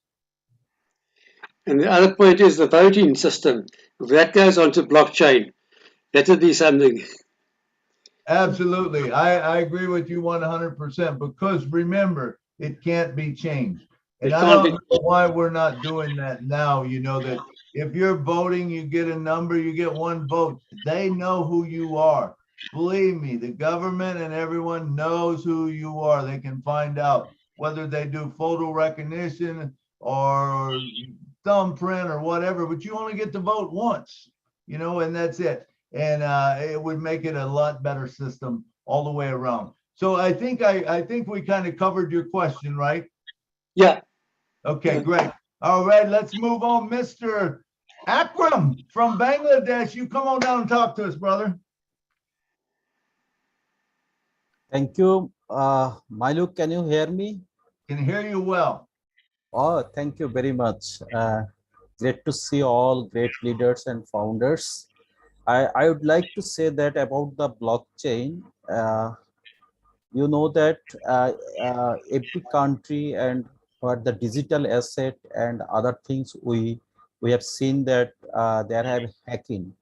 And the other point is the voting system. If that goes onto blockchain, that would be something. Absolutely. I agree with you 100%, because remember, it can't be changed. And I don't know why we're not doing that now. That if you're voting, you get a number, you get one vote. They know who you are. believe me, the government and everyone knows who you are. They can find out whether they do photo recognition or thumbprint or whatever, but you only get to vote once, you know, and that's it. And it would make it a lot better system all the way around. So I think we kind of covered your question, right? Yeah. Okay, great. All right, let's move on. Mr. Akram from Bangladesh, you come on down and talk to us, brother. Thank you. Milo, can you hear me? Can hear you well. Oh, thank you very much. Great to see all great leaders and founders. I would like to say that about the blockchain. You know that every country and what the digital asset and other things we have seen that there have hacking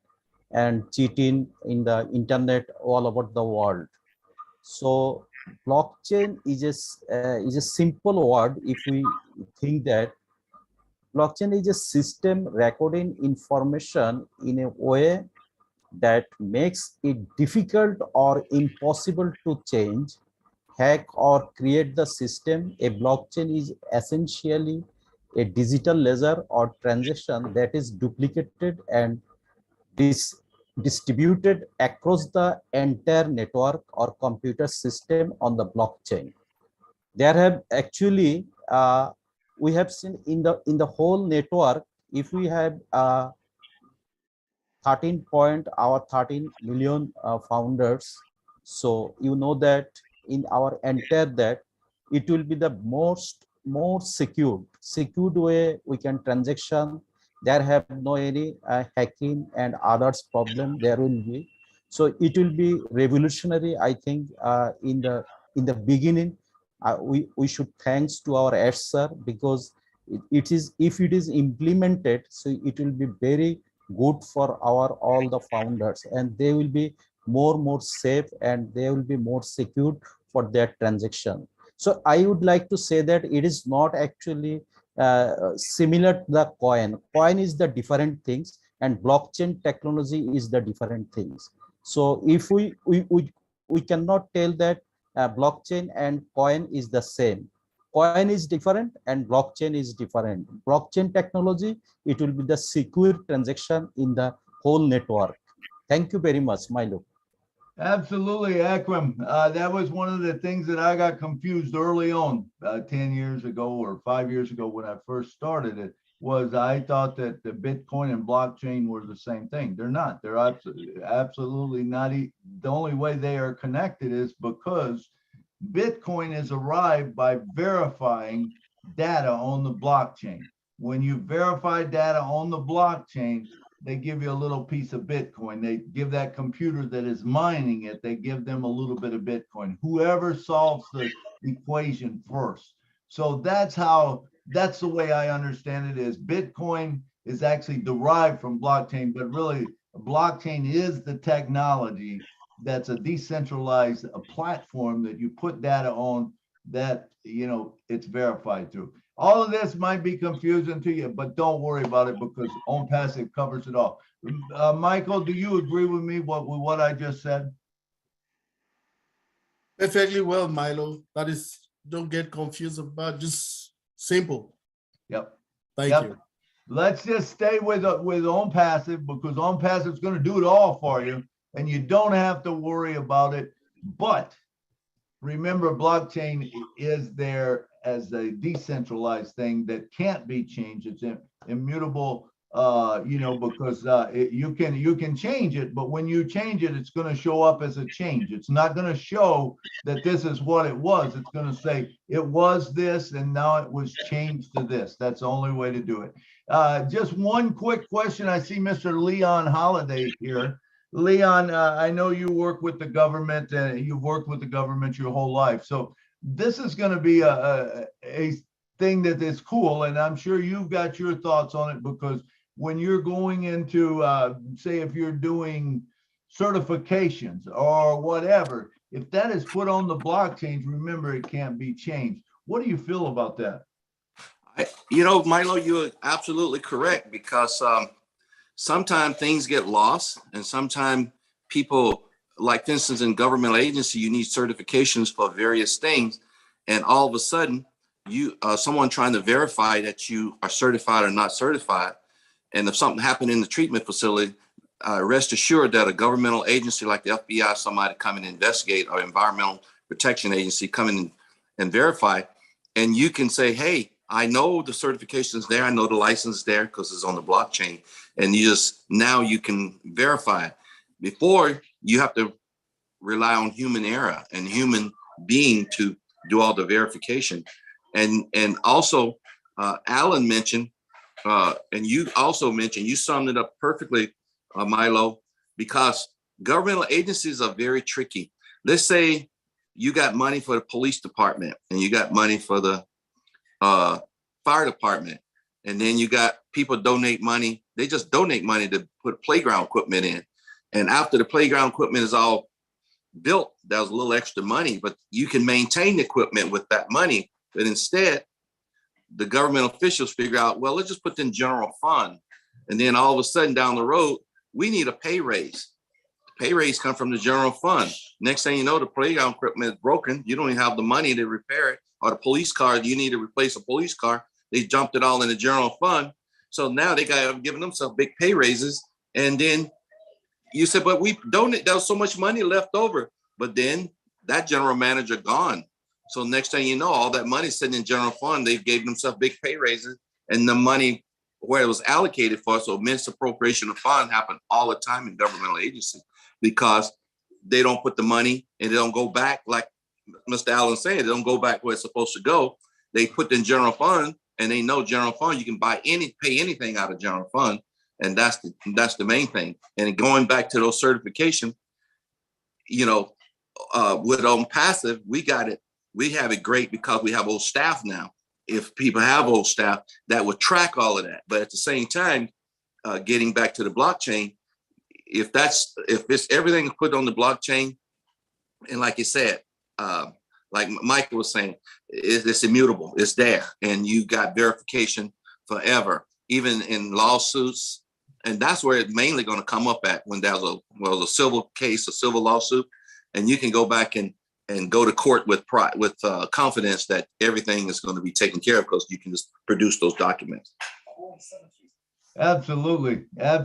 and cheating in the internet all over the world. So blockchain is a simple word if we think that blockchain is a system recording information in a way that makes it difficult or impossible to change, hack or create the system. A blockchain is essentially a digital ledger or transaction that is duplicated and distributed across the entire network or computer system on the blockchain. There have actually we have seen in the whole network, if we have 13 million founders, so you know that in our entire that it will be the more secured way we can transaction. There have no any hacking and others problem there will be. So it will be revolutionary, I think. In the beginning, we should thanks to our sir, because it is, if it is implemented, so it will be very good for our all the founders, and they will be more safe and they will be more secured for their transaction. So I would like to say that it is not actually similar to the coin is the different things, and blockchain technology is the different things. So if we cannot tell that blockchain and coin is the same. Coin is different and blockchain is different. Blockchain technology, it will be the secure transaction in the whole network. Thank you very much, Milo. Absolutely, Akram. That was one of the things that I got confused early on, 10 years ago or 5 years ago when I first started it, was I thought that the Bitcoin and blockchain were the same thing. They're not. They're absolutely not. The only way they are connected is because Bitcoin is arrived by verifying data on the blockchain. When you verify data on the blockchain, they give you a little piece of Bitcoin. They give that computer that is mining it, they give them a little bit of Bitcoin. Whoever solves the equation first. So that's the way I understand it is Bitcoin is actually derived from blockchain, but really blockchain is the technology that's a decentralized platform that you put data on that, you know, it's verified through. All of this might be confusing to you, but don't worry about it because OwnPassive covers it all. Michael, do you agree with me with what I just said? Perfectly well, Milo. That is, don't get confused about, just simple. Yep. Thank you. Let's just stay with OwnPassive because OwnPassive is going to do it all for you, and you don't have to worry about it. But remember, blockchain is there as a decentralized thing that can't be changed. It's immutable, you know, because you can change it, but when you change it, it's going to show up as a change. It's not going to show that this is what it was. It's going to say it was this and now it was changed to this. That's the only way to do it. Just one quick question. I see Mr. Leon Holiday here. Leon, I know you work with the government and you've worked with the government your whole life. So this is going to be a thing that is cool. And I'm sure you've got your thoughts on it because when you're going into, say, if you're doing certifications or whatever, if that is put on the blockchain, remember, it can't be changed. What do you feel about that? You know, Milo, you're absolutely correct because sometimes things get lost and sometimes people like for instance, in governmental agency, you need certifications for various things. And all of a sudden, someone trying to verify that you are certified or not certified. And if something happened in the treatment facility, rest assured that a governmental agency like the FBI, somebody come and investigate, or environmental protection agency come in and verify. And you can say, hey, I know the certification is there. I know the license is there because it's on the blockchain. And now you can verify it. Before, you have to rely on human error and human being to do all the verification. And also, Alan mentioned, and you also mentioned, you summed it up perfectly, Milo, because governmental agencies are very tricky. Let's say you got money for the police department and you got money for the fire department. And then you got people donate money. They just donate money to put playground equipment in. And after the playground equipment is all built, that was a little extra money, but you can maintain the equipment with that money. But instead, the government officials figure out, well, let's just put in general fund. And then all of a sudden down the road, we need a pay raise. Pay raise come from the general fund. Next thing you know, the playground equipment is broken. You don't even have the money to repair it. Or the police car, you need to replace a police car. They jumped it all in the general fund. So now they got giving themselves big pay raises. And then you said, but we donate, there was so much money left over. But then that general manager gone. So next thing you know, all that money sitting in general fund, they gave themselves big pay raises, and the money where it was allocated for, so misappropriation of fund happen all the time in governmental agencies because they don't put the money and they don't go back, like Mr. Allen said, they don't go back where it's supposed to go. They put in general fund, and they know general fund, you can pay anything out of general fund. And that's the main thing. And going back to those certification, with on passive, we have it great because we have old staff now. If people have old staff that would track all of that, but at the same time, getting back to the blockchain, if it's everything put on the blockchain, and like you said, like Michael was saying, it's immutable, it's there, and you got verification forever, even in lawsuits, and that's where it's mainly going to come up at when there's a civil case, a civil lawsuit, and you can go back and go to court with confidence that everything is going to be taken care of because you can just produce those documents. Absolutely. Yeah.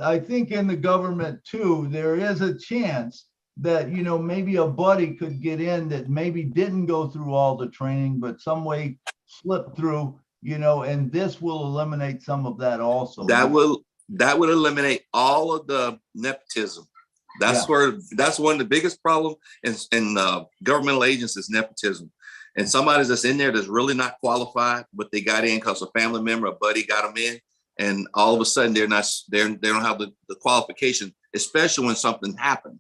I think in the government too, there is a chance that, maybe a buddy could get in that maybe didn't go through all the training, but some way slipped through, and this will eliminate some of that also. That will eliminate all of the nepotism. That's one of the biggest problems in governmental agencies, nepotism. And somebody that's in there that's really not qualified, but they got in because a family member, a buddy got them in, and all of a sudden they don't have the qualification, especially when something happened.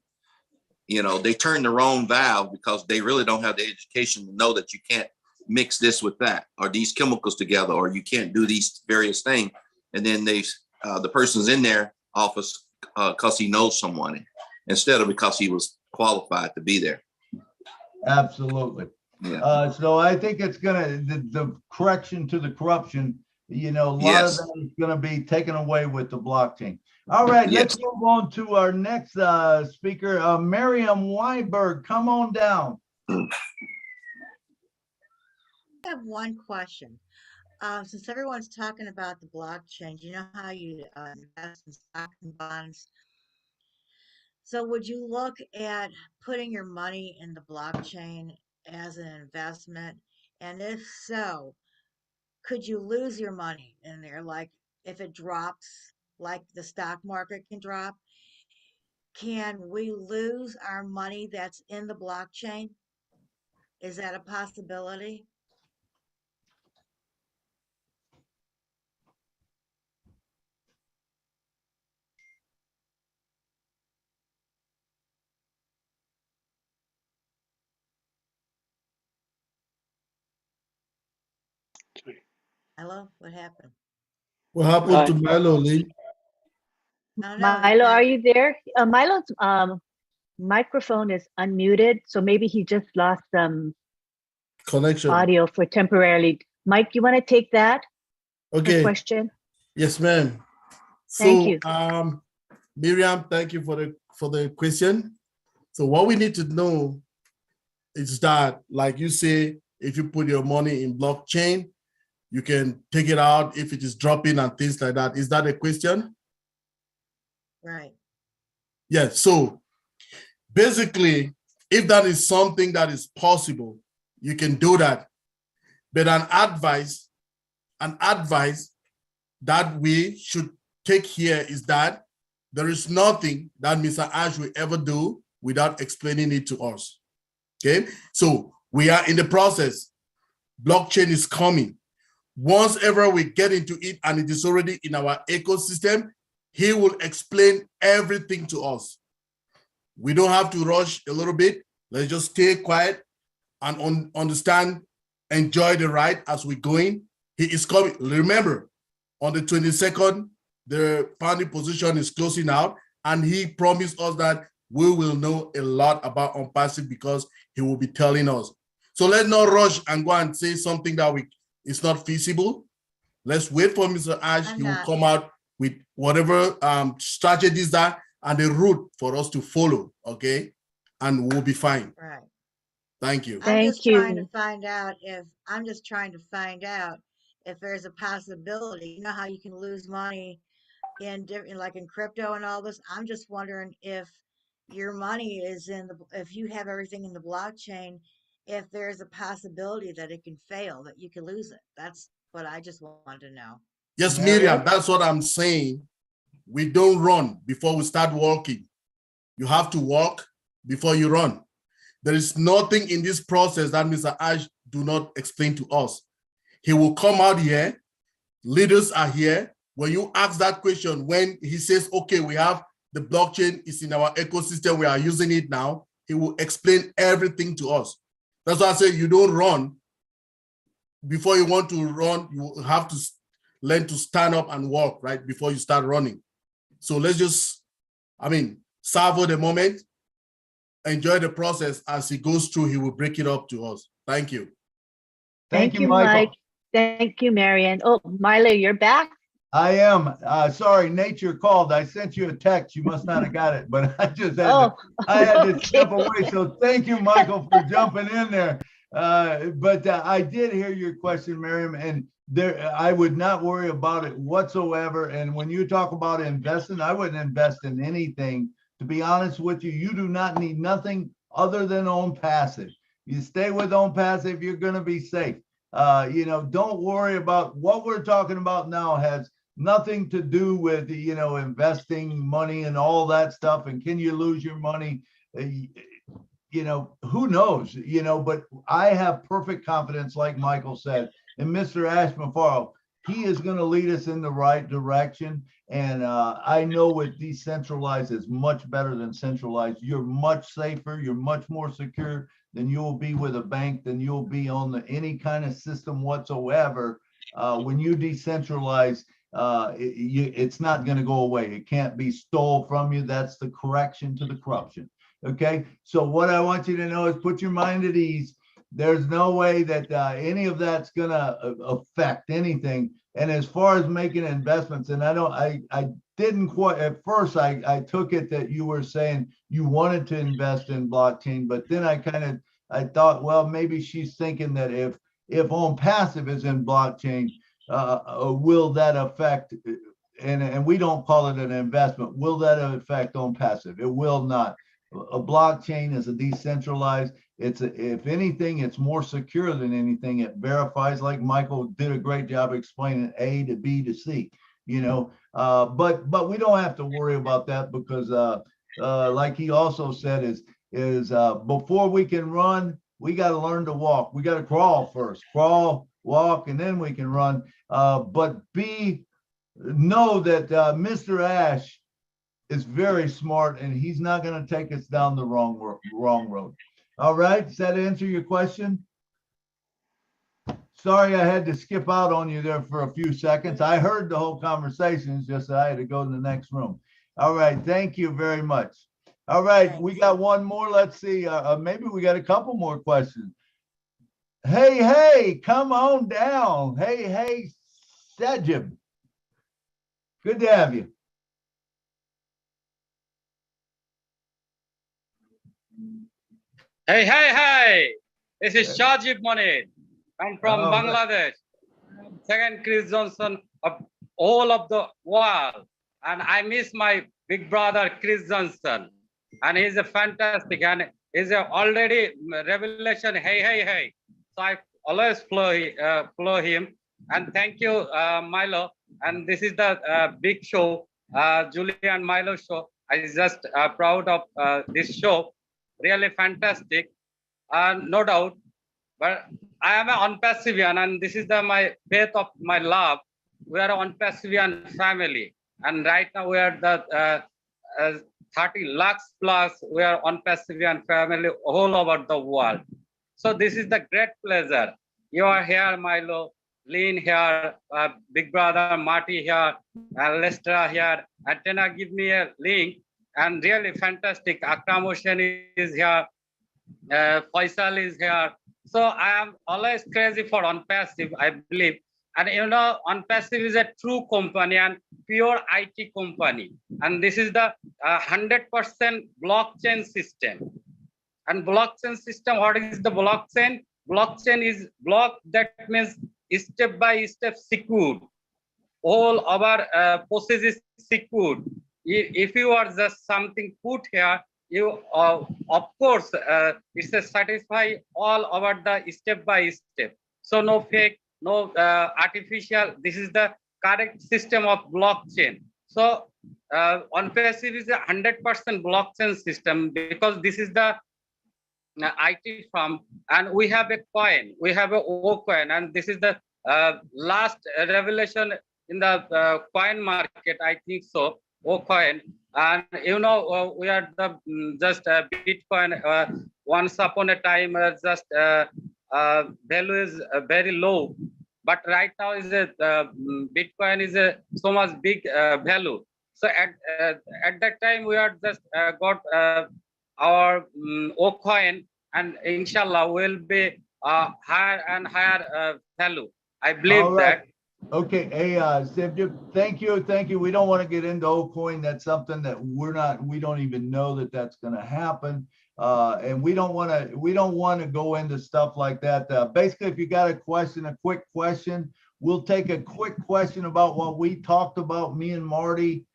They turn the wrong valve because they really don't have the education to know that you can't mix this with that, or these chemicals together, or you can't do these various things. And then the person's in there office because he knows someone, instead of because he was qualified to be there. Absolutely. Yeah. So I think it's the correction to the corruption, a lot of that is going to be taken away with the blockchain. All right, let's move on to our next speaker, Miriam Weinberg. Come on down. I have one question. Since everyone's talking about the blockchain, you know how you invest in stocks and bonds? So would you look at putting your money in the blockchain as an investment? And if so, could you lose your money in there? Like if it drops, like the stock market can drop, can we lose our money that's in the blockchain? Is that a possibility? Hello, what happened? What happened to Milo, Lee? Milo, are you there? Milo's microphone is unmuted, so maybe he just lost some connection audio for temporarily. Mike, you want to take that? Okay. Question? Yes, ma'am. Thank you. Miriam, thank you for the question. So what we need to know is that, like you say, if you put your money in blockchain, you can take it out if it is dropping and things like that. Is that a question? Right. Yeah, so basically, if that is something that is possible, you can do that. But an advice that we should take here is that there is nothing that Mr. Ash will ever do without explaining it to us. Okay, so we are in the process. Blockchain is coming. Once ever we get into it and it is already in our ecosystem, he will explain everything to us. We don't have to rush a little bit. Let's just stay quiet and understand, enjoy the ride as we're going. He is coming. Remember, on the 22nd, the founding position is closing out, and he promised us that we will know a lot about OnPassive because he will be telling us. So let's not rush and go and say something that it's not feasible. Let's wait for Mr. Ash. He will come out with whatever strategies that and the route for us to follow, okay? And we'll be fine. Right. Thank you. I'm just trying to find out if there's a possibility. You know how you can lose money in different, like in crypto and all this. I'm just wondering if your money is if you have everything in the blockchain, if there's a possibility that it can fail, that you can lose it. That's what I just wanted to know. Yes, Miriam, that's what I'm saying. We don't run before we start walking. You have to walk before you run. There is nothing in this process that Mr. Ash do not explain to us. He will come out here. Leaders are here. When you ask that question, when he says, okay, we have the blockchain is in our ecosystem, we are using it now, he will explain everything to us. That's why I say you don't run. Before you want to run, you have to learn to stand up and walk, right, before you start running. So let's just, savor the moment, enjoy the process. As he goes through, he will break it up to us. Thank you. Thank you, Mike. Thank you, Marian. Oh, Milo, you're back? I am. Sorry, nature called. I sent you a text. You must not have got it, but I just had I had to step away. So thank you, Michael, for jumping in there. But I did hear your question, Miriam, and I would not worry about it whatsoever. And when you talk about investing, I wouldn't invest in anything. To be honest with you, you do not need nothing other than OnPassive. You stay with OnPassive, you're going to be safe. Don't worry about what we're talking about now. Has nothing to do with, investing money and all that stuff. And can you lose your money? Who knows, but I have perfect confidence, like Michael said, in Mr. Ash Mahfuz. He is going to lead us in the right direction. And I know with decentralized is much better than centralized. You're much safer. You're much more secure than you'll be with a bank, than you'll be on any kind of system whatsoever. When you decentralize, it's not going to go away. It can't be stole from you. That's the correction to the corruption. Okay, so what I want you to know is put your mind at ease. There's no way that any of that's going to affect anything. And as far as making investments, and I didn't quite at first. I took it that you were saying you wanted to invest in blockchain, but then I thought, well, maybe she's thinking that if OnPassive is in blockchain, will that affect? And we don't call it an investment. Will that affect OnPassive? It will not. A blockchain is a decentralized. If anything, it's more secure than anything. It verifies, like Michael did a great job explaining, A to B to C. But we don't have to worry about that because, like he also said, is before we can run, we got to learn to walk. We got to crawl first. Crawl, walk, and then we can run. But know that Mr. Ash is very smart, and he's not going to take us down the wrong road. All right, does that answer your question? Sorry, I had to skip out on you there for a few seconds. I heard the whole conversation, it's just that I had to go to the next room. All right, thank you very much. All right, we got one more. Let's see, maybe we got a couple more questions. Hey, come on down. Hey, Sajib. Good to have you. Hey, hey, hey! This is Shajib Monid. I'm from Bangladesh. Second Chris Johnson of all of the world. And I miss my big brother Chris Johnson. And he's a fantastic and he's a already revelation. Hey, hey, hey. So I always follow him. And thank you, Milo. And this is the big show, Julie and Milo show. I just proud of this show. Really fantastic. No doubt. But I am an Unpassivian, and this is my faith of my love. We are an Unpassivian family. And right now we are the 30 lakhs plus, we are Unpassivian family all over the world. So this is the great pleasure. You are here, Milo, Lynn here, Big Brother, Marty here, Lester here. Atena give me a link, and really fantastic. Akram Hussain is here, Faisal is here. So I am always crazy for Unpassive, I believe. And you know, Unpassive is a true company and pure IT company. And this is the 100% blockchain system. And blockchain system, what is the blockchain? Blockchain is block, that means step by step secured. All our process is secured. If you are just something put here, you of course it's a satisfy all over the step by step. So no fake, no artificial. This is the correct system of blockchain. So Unpassive is a 100% blockchain system because this is the IT firm, and we have a coin. We have a O coin, and this is the last revelation in the coin market. I think so. O coin. And you know, we are the just Bitcoin. Once upon a time, just value is very low, but right now is a Bitcoin is a so much big value. So at that time, we are just got our O coin, and inshallah will be higher and higher value. I believe that. Okay, hey, Sivjit, thank you. We don't want to get into O-Coin. That's something that we don't even know that that's going to happen. And we don't want to go into stuff like that. Basically, if you got a question, a quick question, we'll take a quick question about what we talked about, me and Marty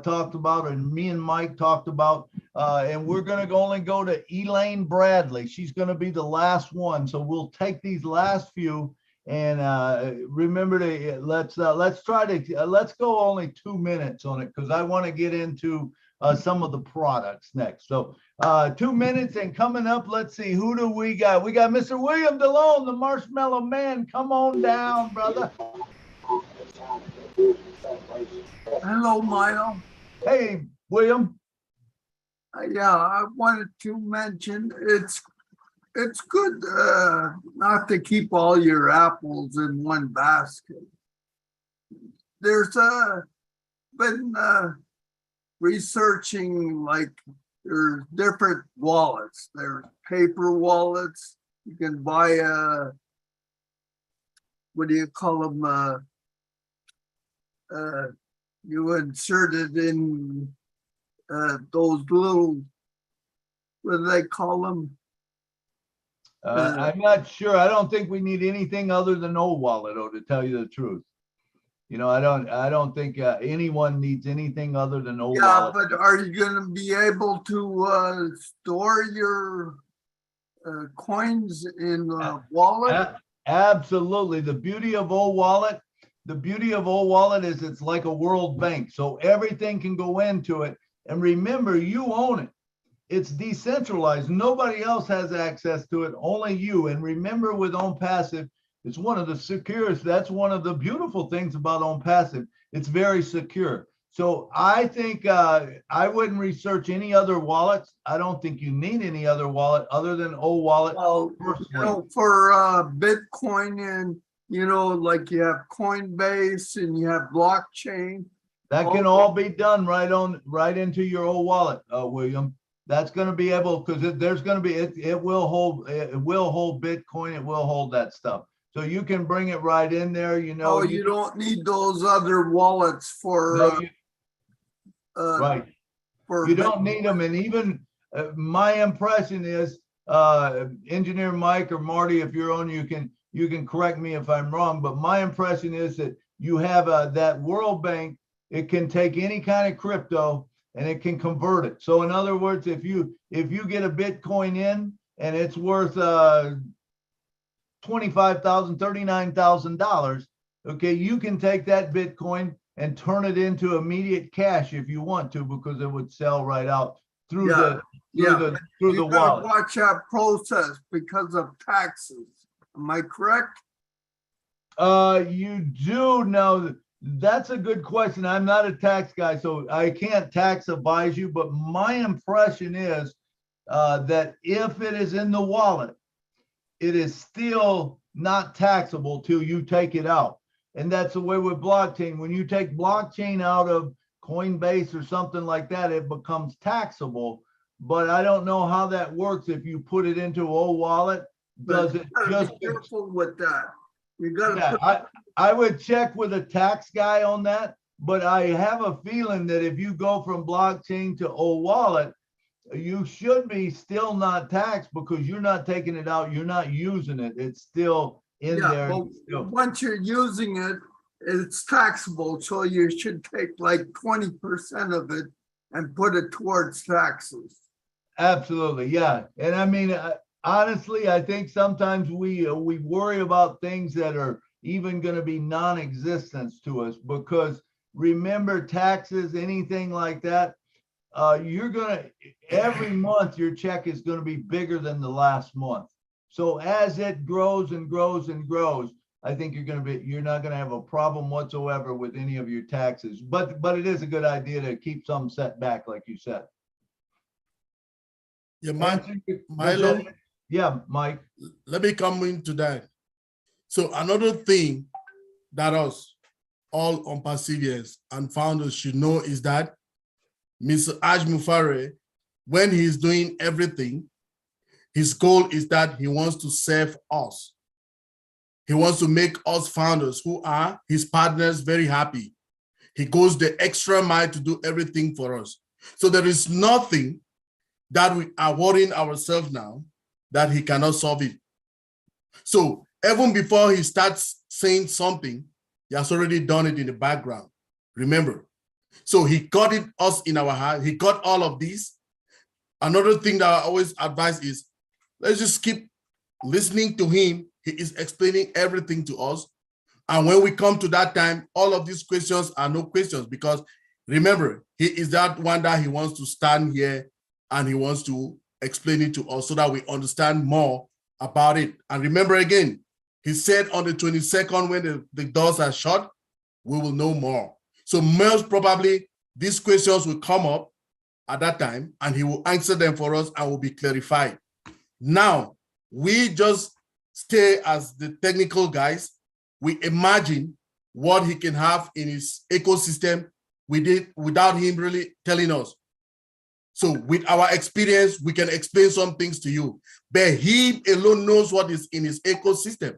talked about, and me and Mike talked about. And we're going to only go to Elaine Bradley. She's going to be the last one. So we'll take these last few. And remember to let's go only 2 minutes on it because I want to get into some of the products next. So 2 minutes, and coming up, let's see, who do we got? We got Mr. William DeLone, the Marshmallow Man. Come on down, brother. Hello, Milo. Hey, William. Yeah, I wanted to mention it's good not to keep all your apples in one basket. There's been researching, like there's different wallets. There's paper wallets. You can buy what do you call them? You insert it in those little, what do they call them? I'm not sure. I don't think we need anything other than O-Wallet, to tell you the truth. You know, I don't think anyone needs anything other than O-Wallet. Yeah, but are you going to be able to store your coins in a wallet? Absolutely. The beauty of O-Wallet is it's like a world bank. So everything can go into it. And remember, you own it. It's decentralized. Nobody else has access to it, only you. And remember, with OwnPassive, it's one of the securest. That's one of the beautiful things about OwnPassive. It's very secure. So I think I wouldn't research any other wallets. I don't think you need any other wallet other than O-Wallet. Well, you know, for Bitcoin, and you know, like you have Coinbase and you have blockchain. That can all be done right into your O-Wallet, William. That's going to be able, because there's going to be it will hold Bitcoin, it will hold that stuff. So you can bring it right in there. You know, you don't need those other wallets for right. You don't need them, and even my impression is Engineer Mike or Marty, if you're on, you can correct me if I'm wrong, but my impression is that you have that World Bank, it can take any kind of crypto and it can convert it. So in other words, if you get a Bitcoin in and it's worth $25,000, $39,000, okay, you can take that Bitcoin and turn it into immediate cash if you want to, because it would sell right out through the wallet. Watch that process because of taxes. Am I correct? You do know. That's a good question. I'm not a tax guy, so I can't tax advise you, but my impression is that if it is in the wallet, it is still not taxable till you take it out. And that's the way with blockchain. When you take blockchain out of Coinbase or something like that, it becomes taxable. But I don't know how that works if you put it into a wallet. Does it just be careful with that? You gotta I would check with a tax guy on that, but I have a feeling that if you go from blockchain to a wallet, you should be still not taxed because you're not taking it out, you're not using it. It's still in there. But once you're using it, it's taxable. So you should take like 20% of it and put it towards taxes. Absolutely, yeah. And I mean, honestly, I think sometimes we worry about things that are even going to be non-existent to us, because remember, taxes, anything like that, you're going to, every month your check is going to be bigger than the last month. So as it grows and grows and grows, I think you're not going to have a problem whatsoever with any of your taxes. But it is a good idea to keep some set back, like you said. Yeah, Milo. Yeah, Mike. Let me come into that. So another thing that us all on Perseverance and founders should know is that Mr. Aj Mufare, when he's doing everything, his goal is that he wants to serve us. He wants to make us founders who are his partners very happy. He goes the extra mile to do everything for us. So there is nothing that we are worrying ourselves now that he cannot solve it. So even before he starts saying something, he has already done it in the background. Remember. So he got us in our heart. He got all of these. Another thing that I always advise is, let's just keep listening to him. He is explaining everything to us. And when we come to that time, all of these questions are no questions, because remember, he is that one that he wants to stand here and he wants to explain it to us so that we understand more about it. And remember again, he said on the 22nd, when the doors are shut, we will know more. So most probably these questions will come up at that time and he will answer them for us and will be clarified. Now, we just stay as the technical guys. We imagine what he can have in his ecosystem without him really telling us. So with our experience, we can explain some things to you, but he alone knows what is in his ecosystem.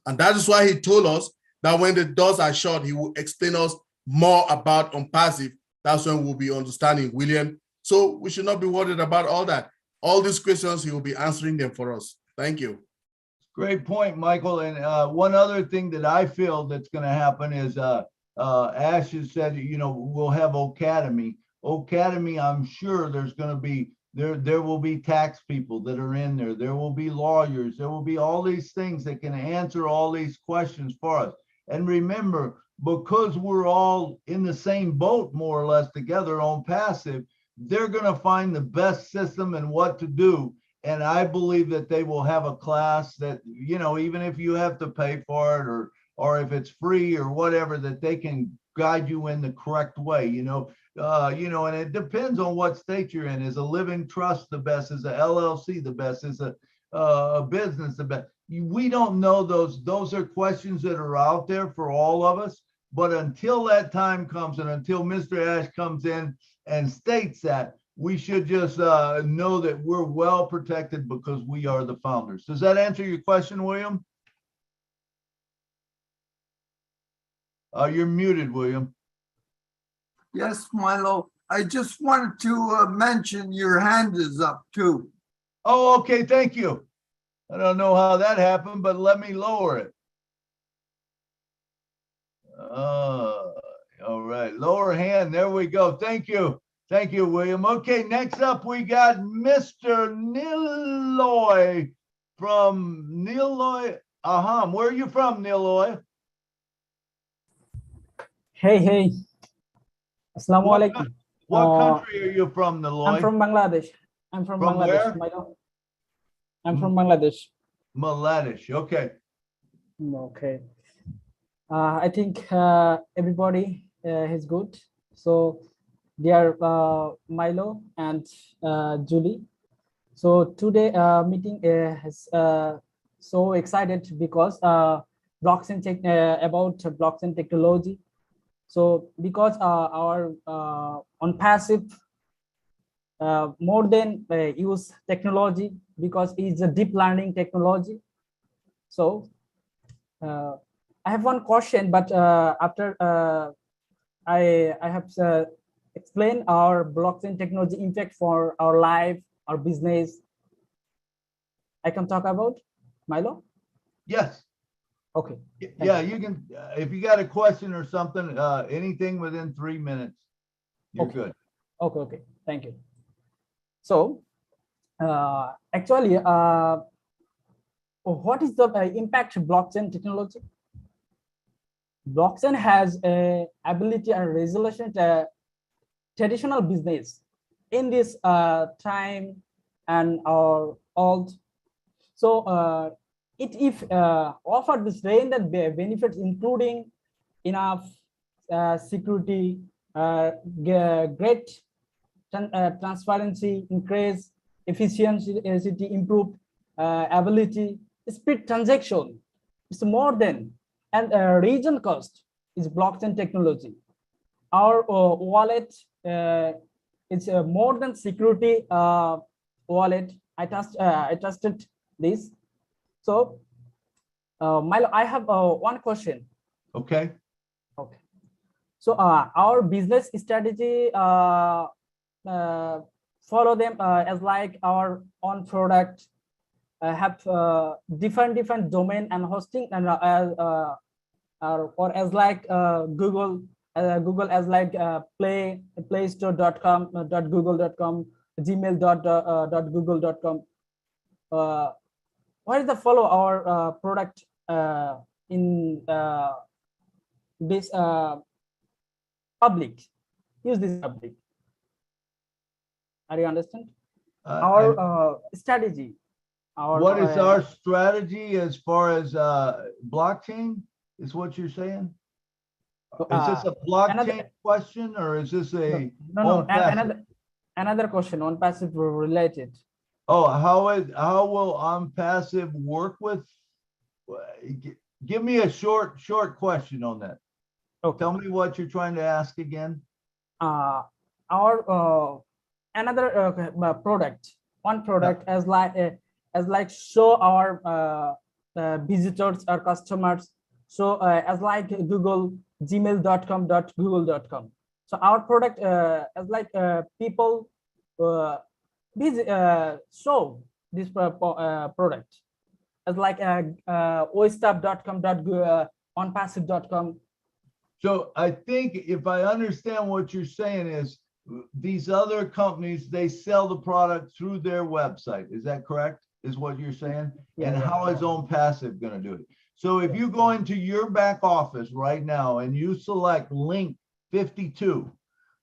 And that is why he told us that when the doors are shut, he will explain us more about OnPassive. That's when we'll be understanding William. So we should not be worried about all that. All these questions, he will be answering them for us. Thank you. Great point, Michael. And one other thing that I feel that's going to happen is Ash has said, we'll have Academy. Academy, I'm sure there's going to be, there will be tax people that are in there. There will be lawyers. There will be all these things that can answer all these questions for us. And remember, because we're all in the same boat, more or less together on passive, they're going to find the best system and what to do. And I believe that they will have a class that, even if you have to pay for it or if it's free or whatever, that they can guide you in the correct way, and it depends on what state you're in. Is a living trust the best? Is a LLC the best? Is a business the best? We don't know those. Those are questions that are out there for all of us. But until that time comes and until Mr. Ash comes in and states that, we should just know that we're well protected because we are the founders. Does that answer your question, William? You're muted, William. Yes, Milo. I just wanted to mention your hand is up too. Oh, okay, thank you. I don't know how that happened, but let me lower it. All right, lower hand, there we go. Thank you. Thank you, William. Okay, next up we got Mr. Niloy from Niloy Aham. Where are you from, Niloy? Hey. Assalamu What, alaikum. what country are you from, Niloy? I'm from Bangladesh. I'm from Bangladesh. Where? Milo. I'm from Bangladesh. Bangladesh. Okay. Okay. I think everybody is good. So dear Milo and Julie. So today meeting is so excited because blockchain about blockchain technology. So because our on passive more than use technology because it's a deep learning technology. So I have one question, but after I have explained our blockchain technology impact for our life, our business. I can talk about Milo. Yes. Okay. Yeah, you can. If you got a question or something, anything within 3 minutes, you're okay. good. Okay. Thank you. So actually, what is the impact of blockchain technology? Blockchain has a ability and resolution to traditional business in this time and our old. So it if offer this range that benefits including enough security, great transparency, increase efficiency, improved ability, speed transaction. It's more than and region cost is blockchain technology. Our wallet is more than security wallet. I trusted this. So Milo, I have one question. Okay. So our business strategy follow them as like our own product have different domain and hosting and or as like Google as like playstore.com, .google.com, gmail.google.com. What is the follow our product in this public? Use this public. Are you understand? Our strategy. What is our strategy as far as blockchain? Is what you're saying? Is this a blockchain question or is this a no? Another question on passive related. Oh, how will OnPassive work with? Give me a short question on that. Okay. Tell me what you're trying to ask again. Our another product, one product as like show our visitors or customers. So as like Google, gmail.com, .google.com. So our product as like people show this product as like oystaff.com, onpassive.com. So I think if I understand what you're saying is these other companies, they sell the product through their website. Is that correct? Is what you're saying? Yeah, and how is OnPassive going to do it? So if you go into your back office right now and you select link 52,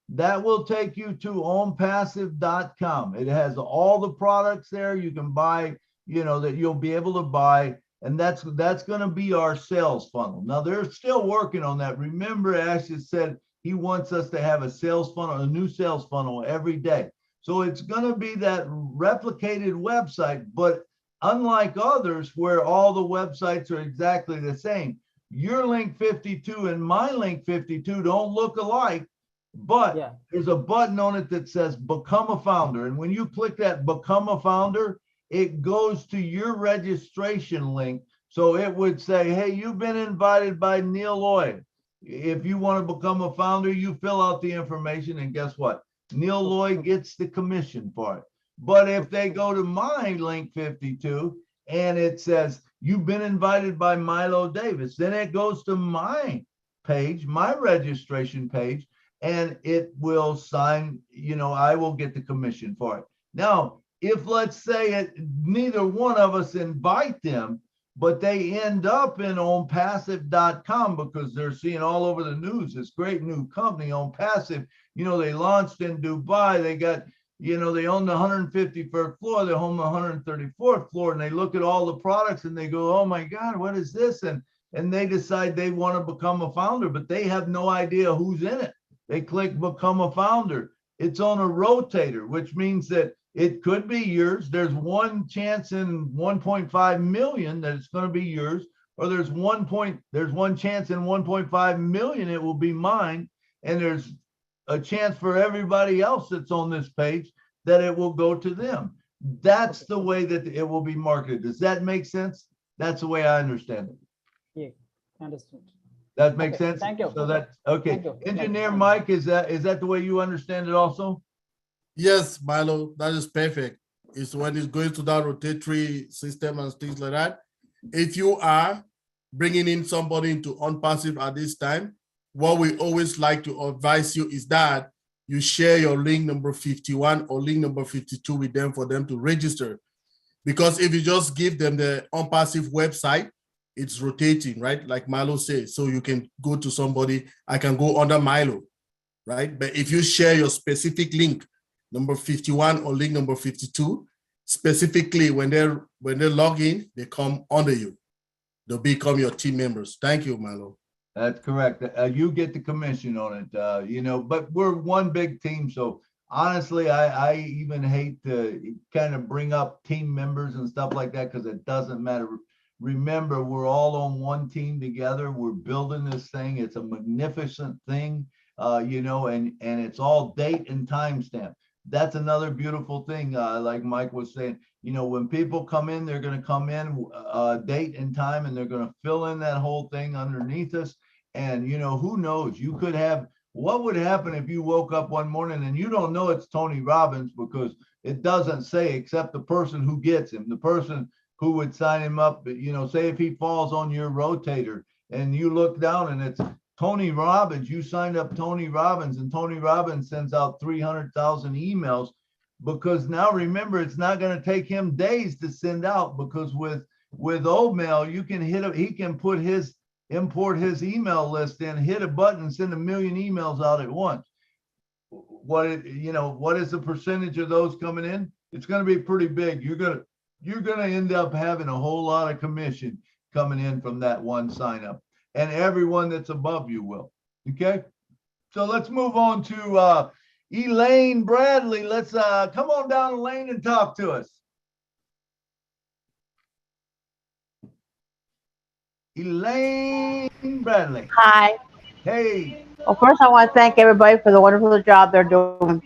that will take you to onpassive.com. It has all the products there you can buy, that you'll be able to buy. And that's going to be our sales funnel. Now they're still working on that. Remember, Ash has said he wants us to have a sales funnel, a new sales funnel every day. So it's going to be that replicated website, but unlike others where all the websites are exactly the same, your link 52 and my link 52 don't look alike, but there's a button on it that says become a founder. And when you click that become a founder, it goes to your registration link. So it would say, hey, you've been invited by Neil Lloyd. If you want to become a founder, you fill out the information and guess what? Neil Lloyd gets the commission for it. But if they go to my link 52 and it says, you've been invited by Milo Davis, then it goes to my page, my registration page, and it will sign, I will get the commission for it. Now, if let's say neither one of us invite them, but they end up in OwnPassive.com because they're seeing all over the news, this great new company, OwnPassive, they launched in Dubai, they got, they own the 151st floor, they own the 134th floor, and they look at all the products and they go, oh my God, what is this? And they decide they want to become a founder, but they have no idea who's in it. They click become a founder. It's on a rotator, which means that it could be yours. There's one chance in 1.5 million that it's going to be yours, or there's one chance in 1.5 million it will be mine, and there's a chance for everybody else that's on this page that it will go to them. That's the way that it will be marketed. Does that make sense? That's the way I understand it. Yeah, understood. That makes sense. Thank you. So that's okay. Thank you. Engineer Mike, is that the way you understand it also? Yes, Milo, that is perfect. It's when it's going to that rotatory system and things like that. If you are bringing in somebody into OwnPassive at this time, what we always like to advise you is that you share your link number 51 or link number 52 with them for them to register. Because if you just give them the OwnPassive website, it's rotating, right? Like Milo says, so you can go to somebody, I can go under Milo, right? But if you share your specific link, number 51 or link number 52, specifically when they log in, they come under you. They'll become your team members. Thank you, Milo. That's correct. You get the commission on it, but we're one big team. So honestly, I even hate to kind of bring up team members and stuff like that because it doesn't matter. Remember, we're all on one team together. We're building this thing. It's a magnificent thing, and it's all date and timestamp. That's another beautiful thing. Like Mike was saying, when people come in, they're going to come in date and time, and they're going to fill in that whole thing underneath us. And, who knows, you could have, what would happen if you woke up one morning and you don't know it's Tony Robbins because it doesn't say except the person who gets him, the person who would sign him up, say if he falls on your rotator and you look down and it's Tony Robbins, you signed up Tony Robbins, and Tony Robbins sends out 300,000 emails because now remember, it's not going to take him days to send out because with Oldmail, you can he can import his email list in, hit a button and send 1 million emails out at once. What is the percentage of those coming in? It's going to be pretty big. You're going to end up having a whole lot of commission coming in from that one sign up. And everyone that's above you will. Okay. So let's move on to Elaine Bradley. Let's come on down, Elaine, and talk to us. Elaine Bradley. Hi. Hey. Well, first I want to thank everybody for the wonderful job they're doing.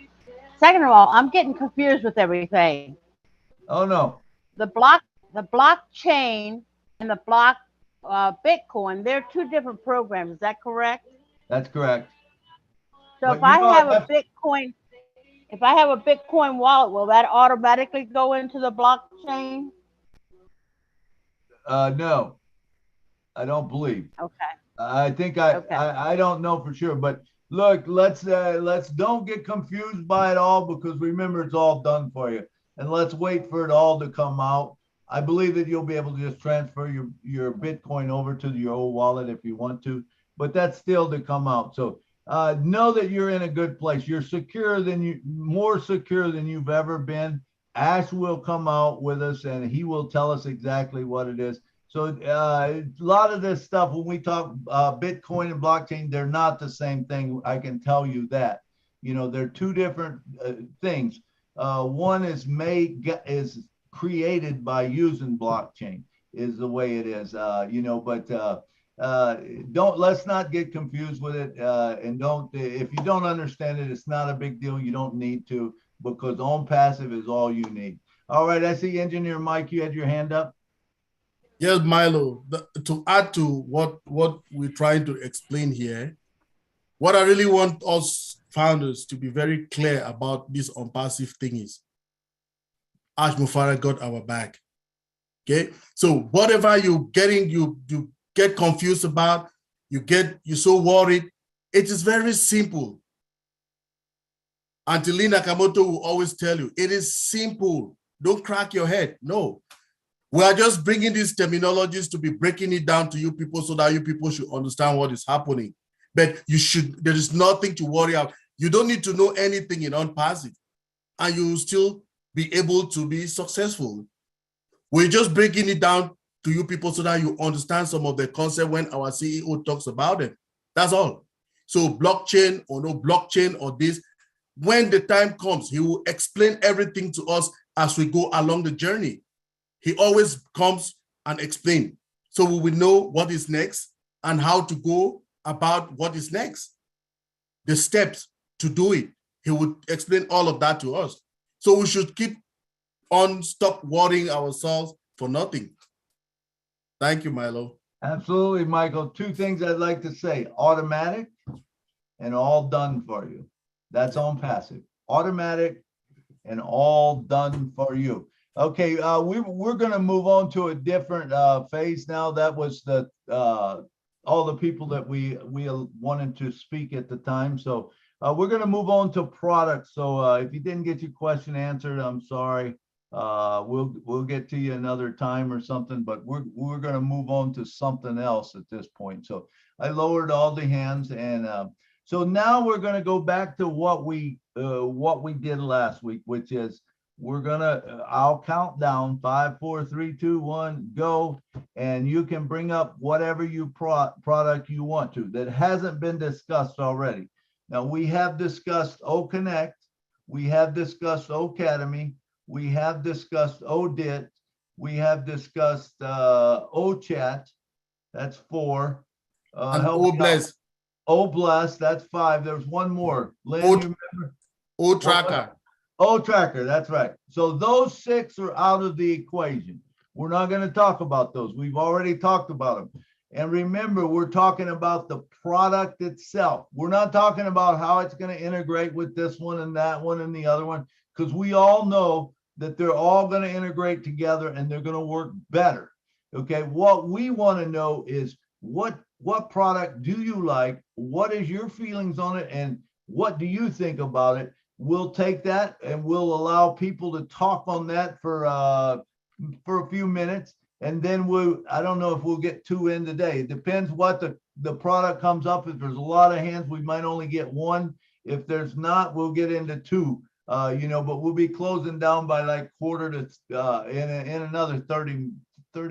Second of all, I'm getting confused with everything. Oh no. The blockchain and the Bitcoin, they're two different programs. Is that correct? That's correct. So if I have a Bitcoin wallet, will that automatically go into the blockchain? No, I don't believe. Okay. I think I don't know for sure, but look, let's don't get confused by it all because remember it's all done for you, and let's wait for it all to come out. I believe that you'll be able to just transfer your Bitcoin over to your old wallet if you want to, but that's still to come out. So know that you're in a good place. You're more secure than you've ever been. Ash will come out with us and he will tell us exactly what it is. So a lot of this stuff, when we talk Bitcoin and blockchain, they're not the same thing. I can tell you that. They're two different things. One is created by using blockchain is the way it is, but let's not get confused with it. And if you don't understand it, it's not a big deal. You don't need to, because OwnPassive is all you need. All right. I see Engineer Mike, you had your hand up. Yes, Milo, to add to what we're trying to explain here, what I really want us founders to be very clear about this OwnPassive thing is, Haj Mufarag got our back. Okay, so whatever you're getting, you get confused about, you're so worried. It is very simple. Auntie Lee Nakamoto will always tell you, it is simple. Don't crack your head. No, we are just bringing these terminologies to be breaking it down to you people so that you people should understand what is happening. But there is nothing to worry about. You don't need to know anything in unpassive, and you will still be able to be successful. We're just breaking it down to you people so that you understand some of the concept when our CEO talks about it. That's all. So blockchain or no blockchain or this, when the time comes, he will explain everything to us as we go along the journey. He always comes and explains. So we will know what is next and how to go about what is next. The steps to do it. He would explain all of that to us. So we should keep on, stop worrying ourselves for nothing. Thank you, Milo. Absolutely, Michael. Two things I'd like to say: automatic and all done for you. That's on passive. Automatic and all done for you. Okay, we're going to move on to a different phase now. That was the all the people that we wanted to speak at the time. So we're going to move on to products. So if you didn't get your question answered, I'm sorry. We'll get to you another time or something, but we're going to move on to something else at this point. So I lowered all the hands, and so now we're going to go back to what we did last week, which is I'll count down 5, 4, 3, 2, 1, go, and you can bring up whatever product you want to that hasn't been discussed already. Now we have discussed OConnect, we have discussed Ocademy, we have discussed ODIT, we have discussed OChat, that's 4. And OBless. OBless, that's 5. There's one more. Lynn, you remember? OTracker. OTracker, that's right. So those 6 are out of the equation. We're not going to talk about those. We've already talked about them. And remember, we're talking about the product itself. We're not talking about how it's going to integrate with this one and that one and the other one, because we all know that they're all going to integrate together and they're going to work better. Okay, what we want to know is what product do you like? What is your feelings on it? And what do you think about it? We'll take that and we'll allow people to talk on that for a few minutes. And then I don't know if we'll get 2 in today. It depends what the product comes up. If there's a lot of hands, we might only get 1. If there's not, we'll get into 2, but we'll be closing down by like quarter to in another 30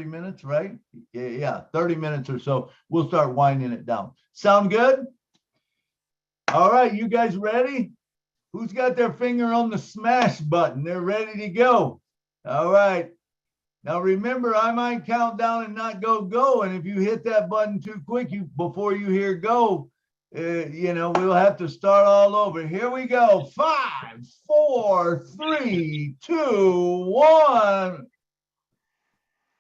minutes, right? Yeah, 30 minutes or so. We'll start winding it down. Sound good? All right, you guys ready? Who's got their finger on the smash button? They're ready to go. All right. Now remember, I might count down and not go. And if you hit that button too quick, before you hear go, we'll have to start all over. Here we go. 5, 4, 3, 2, 1.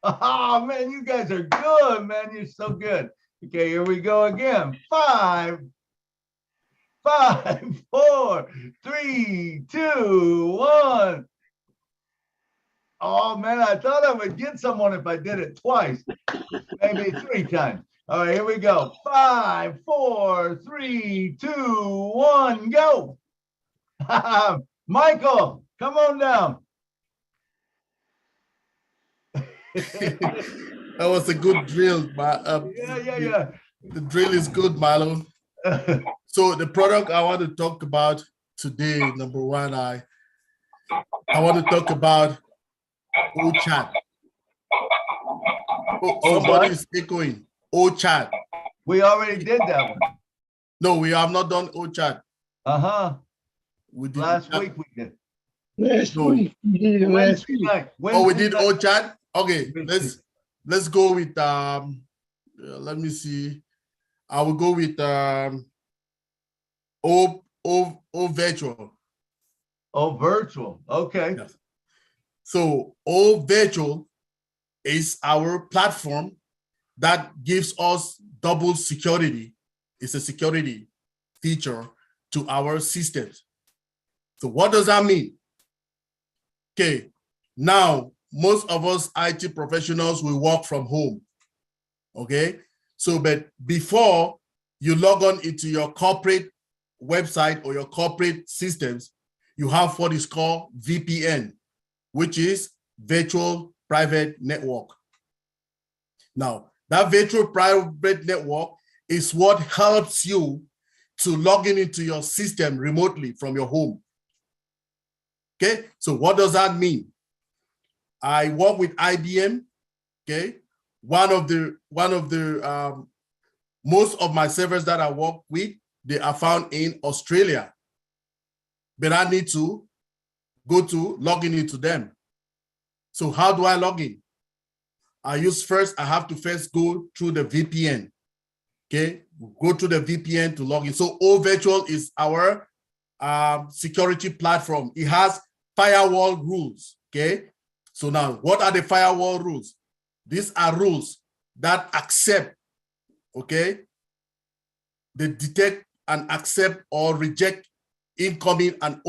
Oh man, you guys are good, man. You're so good. Okay, here we go again. 5, 4, 3, 2, 1. Oh man, I thought I would get someone if I did it twice, maybe 3 times. All right, here we go. 5, 4, 3, 2, 1, go. Michael, come on down. That was a good drill. Yeah. The drill is good, Milo. So the product I want to talk about today, number 1, I want to talk about OChat. Somebody is echoing. OChat. We already did that one. No, we have not done OChat. We did last week. We did. Last week. We did it last week. Oh, we did OChat. Okay, let's go with let me see. I will go with O virtual. O virtual. Okay. Yes. So O virtual is our platform that gives us double security. It's a security feature to our systems. So what does that mean? Okay, Now, most of us IT professionals will work from home. Okay. So, but before you log on into your corporate website or your corporate systems, you have what is called VPN, which is virtual private network. Now, that virtual private network is what helps you to log in into your system remotely from your home. Okay, so what does that mean? I work with IBM. Okay, most of my servers that I work with, they are found in Australia, but I need to log in into them. So how do I log in? I have to first go through the VPN. Okay, go to the VPN to log in. So OVirtual is our security platform. It has firewall rules. Okay, so now what are the firewall rules? These are rules that accept, okay, they detect and accept or reject incoming and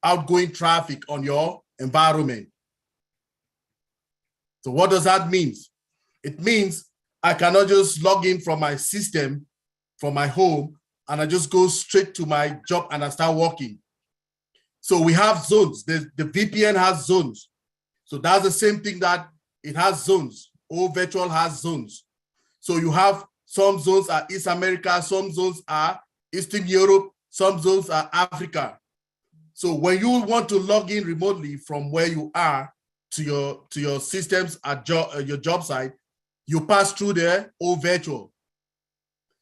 outgoing traffic on your environment. So what does that mean? It means I cannot just log in from my system, from my home, and I just go straight to my job and I start working. So we have zones. The VPN has zones. So that's the same thing that it has zones. OVirtual has zones. So you have some zones are East America, some zones are Eastern Europe, some zones are Africa. So when you want to log in remotely from where you are to your systems at your job site, you pass through the OVirtual.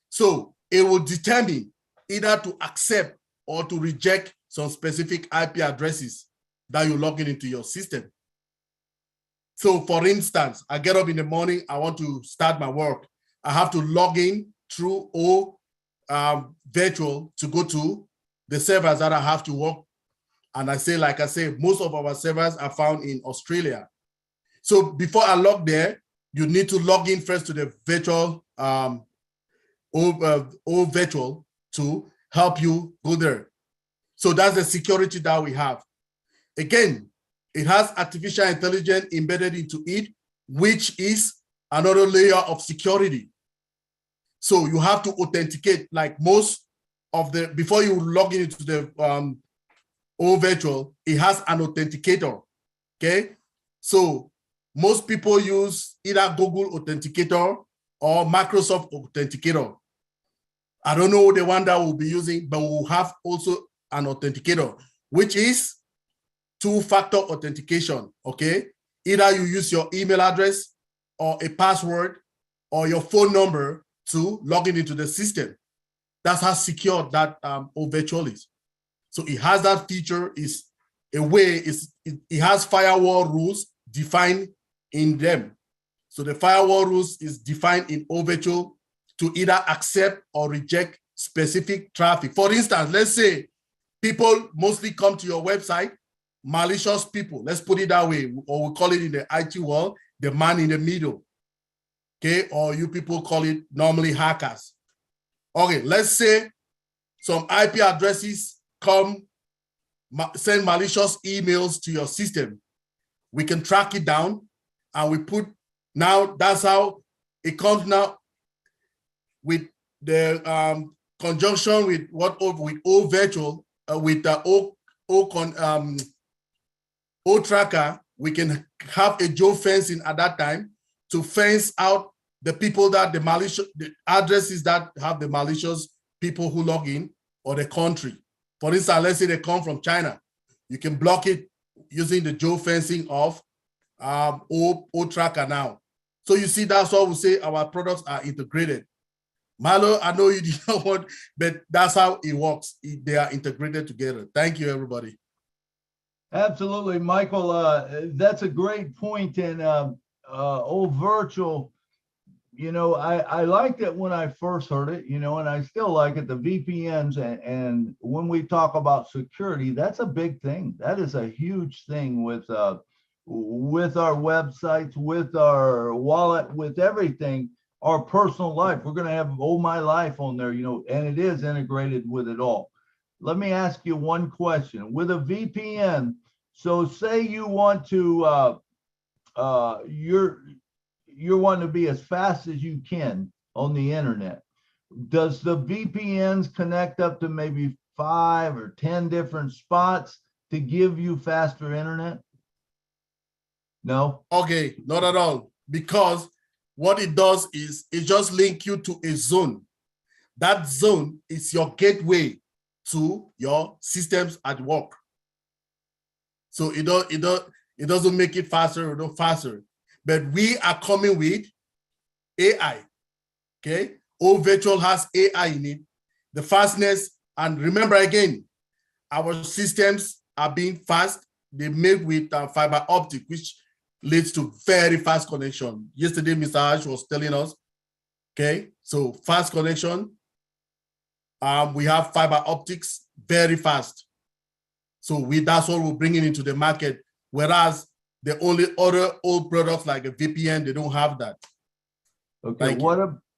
So it will determine either to accept or to reject some specific IP addresses that you log in into your system. So for instance, I get up in the morning, I want to start my work. I have to log in through OVirtual to go to the servers that I have to work. And like I say, most of our servers are found in Australia. So before I log there, you need to log in first to the virtual OVirtual to help you go there. So that's the security that we have. Again, it has artificial intelligence embedded into it, which is another layer of security. So you have to authenticate, like most of before you log into the OVirtual, it has an authenticator, okay? So most people use either Google Authenticator or Microsoft Authenticator. I don't know the one that we'll be using, but we'll have also an authenticator, which is two-factor authentication, okay? Either you use your email address or a password or your phone number to log in into the system. That's how secure that OVirtual is. So it has that feature, it has firewall rules defined in them. So the firewall rules is defined in OVirtual to either accept or reject specific traffic. For instance, let's say people mostly come to your website, malicious people, let's put it that way, or we call it in the IT world, the man in the middle, okay? Or you people call it normally hackers. Okay, let's say some IP addresses send malicious emails to your system. We can track it down and we put, now that's how it comes now with the conjunction with OVirtual, with the O-Tracker, we can have a geofencing at that time to fence out the people that the addresses that have the malicious people who log in, or the country. For instance, let's say they come from China. You can block it using the geofencing of O-Tracker now. So you see, that's why we say our products are integrated. Milo, I know you did not want, but that's how it works. They are integrated together. Thank you, everybody. Absolutely, Michael. That's a great point. And OVirtual, I liked it when I first heard it, and I still like it, the VPNs. And when we talk about security, that's a big thing. That is a huge thing with our websites, with our wallet, with everything, our personal life. We're going to have My Life on there, and it is integrated with it all. Let me ask you one question. With a VPN, So say you want to, you're wanting to be as fast as you can on the internet. Does the VPNs connect up to maybe 5 or 10 different spots to give you faster internet? No? Okay, not at all. Because what it does is it just link you to a zone. That zone is your gateway to your systems at work. So it doesn't make it faster or not faster. But we are coming with AI. Okay, all virtual has AI in it. The fastness, and remember again, our systems are being fast. They made with fiber optic, which leads to very fast connection. Yesterday, Mr. Ash was telling us, okay, so fast connection. We have fiber optics, very fast. So that's what we're bringing into the market. Whereas the only other old products like a VPN, they don't have that. Okay,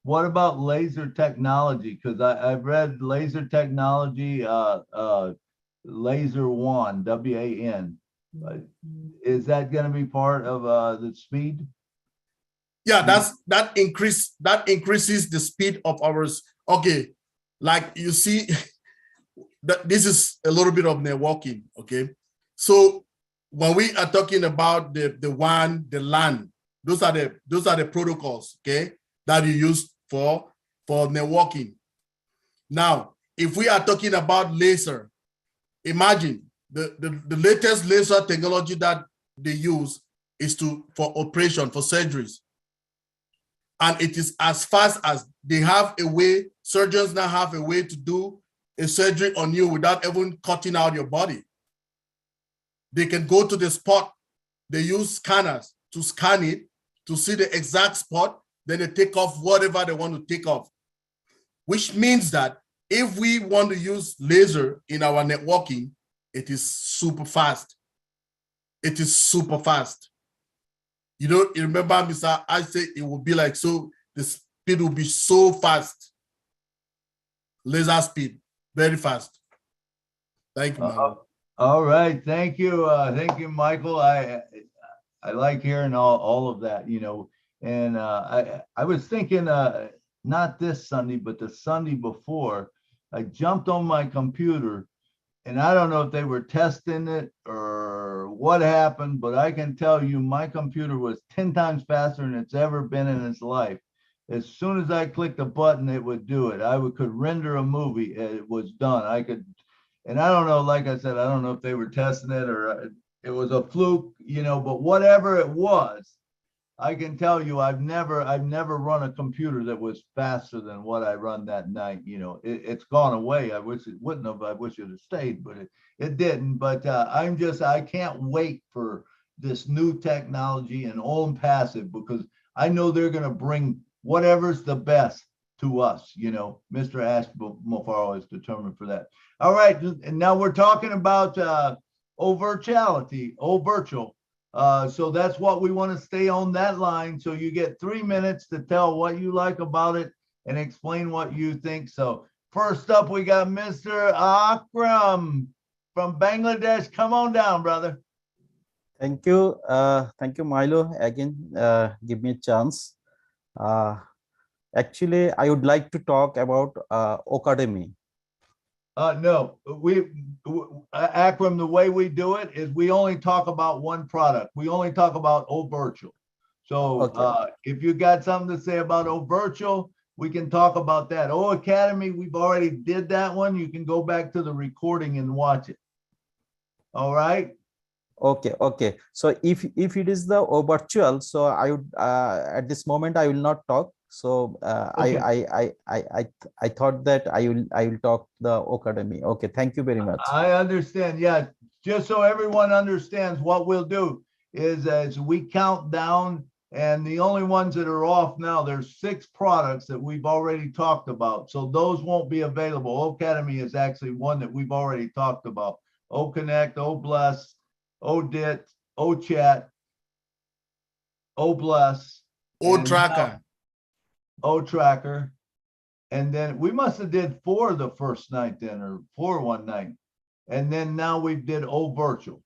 what about laser technology? Because I've read laser technology, laser WAN, WAN. Is that going to be part of the speed? Yeah, that increases the speed of ours. Okay, like you see, that this is a little bit of networking. Okay, so when we are talking about the WAN, the LAN, those are the protocols. Okay, that you use for networking. Now, if we are talking about laser, imagine the latest laser technology that they use is for operation, for surgeries. And it is as fast as they have a way, surgeons now have a way to do a surgery on you without even cutting out your body. They can go to the spot. They use scanners to scan it, to see the exact spot, then they take off whatever they want to take off. Which means that if we want to use laser in our networking, it is super fast. It is super fast. You remember, Mr. I said it will be like, so the speed will be so fast. Laser speed, very fast. Thank you, Michael. All right, thank you, Michael. I like hearing all of that, and I was thinking, not this Sunday, but the Sunday before, I jumped on my computer, and I don't know if they were testing it or what happened, but I can tell you my computer was 10 times faster than it's ever been in its life. As soon as I clicked a button, it would do it. Could render a movie. It was done. And I don't know, like I said, I don't know if they were testing it or it was a fluke, but whatever it was, I can tell you I've never run a computer that was faster than what I run that night. It's gone away. I wish it wouldn't have. I wish it had stayed, but it didn't. But I can't wait for this new technology and on passive, because I know they're going to bring whatever's the best to us. Mr. Ash Mofaro is determined for that. All right, and now we're talking about virtual. So that's what we want to stay on that line. So you get 3 minutes to tell what you like about it and explain what you think. So first up, we got Mr. Akram from Bangladesh. Come on down, brother. Thank you, Milo. Again, give me a chance. Actually, I would like to talk about Academy. No, Akram, the way we do it is we only talk about one product. We only talk about virtual. So okay. If you got something to say about virtual, we can talk about that. Academy, we've already did that one. You can go back to the recording and watch it. All right. Okay. So if it is the virtual, so I would at this moment I will not talk. So okay. I thought that I will talk the Academy. Okay, thank you very much. I understand. Yeah, just so everyone understands, what we'll do is as we count down, and the only ones that are off now, there's 6 products that we've already talked about. So those won't be available. Academy is actually one that we've already talked about. Connect, Bless, Dit, Chat, Bless, Tracker. Tracker, and then we must have did 4 the first night then, or 4 one night, and then now we did virtual.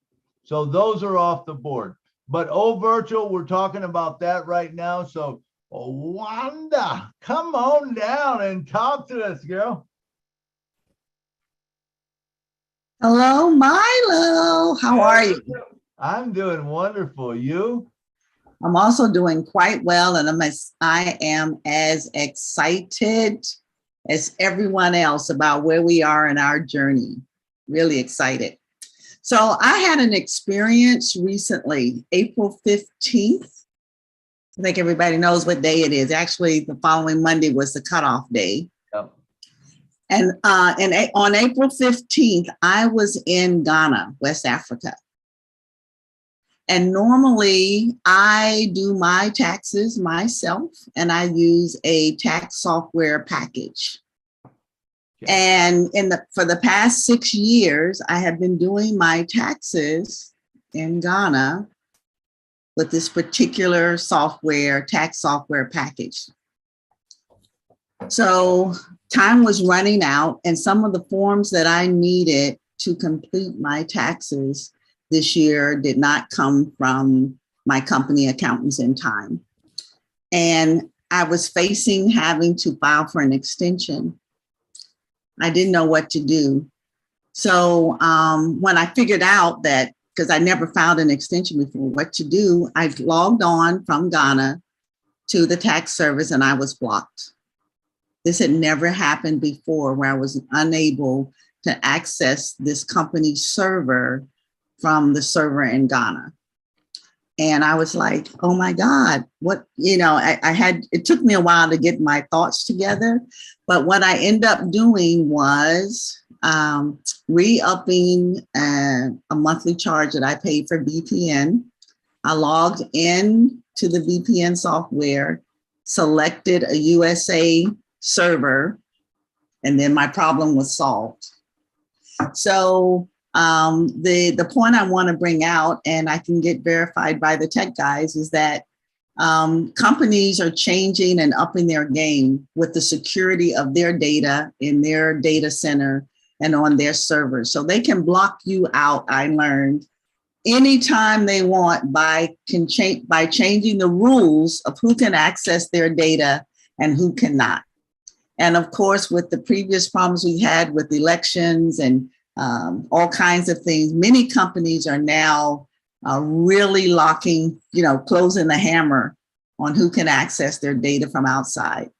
So those are off the board. But virtual, we're talking about that right now. So Wanda, come on down and talk to us, girl. Hello, Milo. How are you? I'm doing wonderful. You? I'm also doing quite well, and I am as excited as everyone else about where we are in our journey. Really excited. So I had an experience recently, April 15th. I think everybody knows what day it is. Actually, the following Monday was the cutoff day. Yep. And on April 15th, I was in Ghana, West Africa. And normally I do my taxes myself, and I use a tax software package. Okay. And for the past 6 years, I have been doing my taxes in Ghana with this particular tax software package. So time was running out, and some of the forms that I needed to complete my taxes this year did not come from my company accountants in time. And I was facing having to file for an extension. I didn't know what to do. So when I figured out that, because I never filed an extension before, what to do, I logged on from Ghana to the tax service and I was blocked. This had never happened before, where I was unable to access this company's server from the server in Ghana. And I was like, oh my God, what, it took me a while to get my thoughts together. But what I ended up doing was re-upping a monthly charge that I paid for VPN. I logged in to the VPN software, selected a USA server, and then my problem was solved. So the point I want to bring out, and I can get verified by the tech guys, is that companies are changing and upping their game with the security of their data in their data center and on their servers. So they can block you out, I learned, anytime they want by changing the rules of who can access their data and who cannot. And of course, with the previous problems we had with elections and all kinds of things, many companies are now really closing the hammer on who can access their data from outside.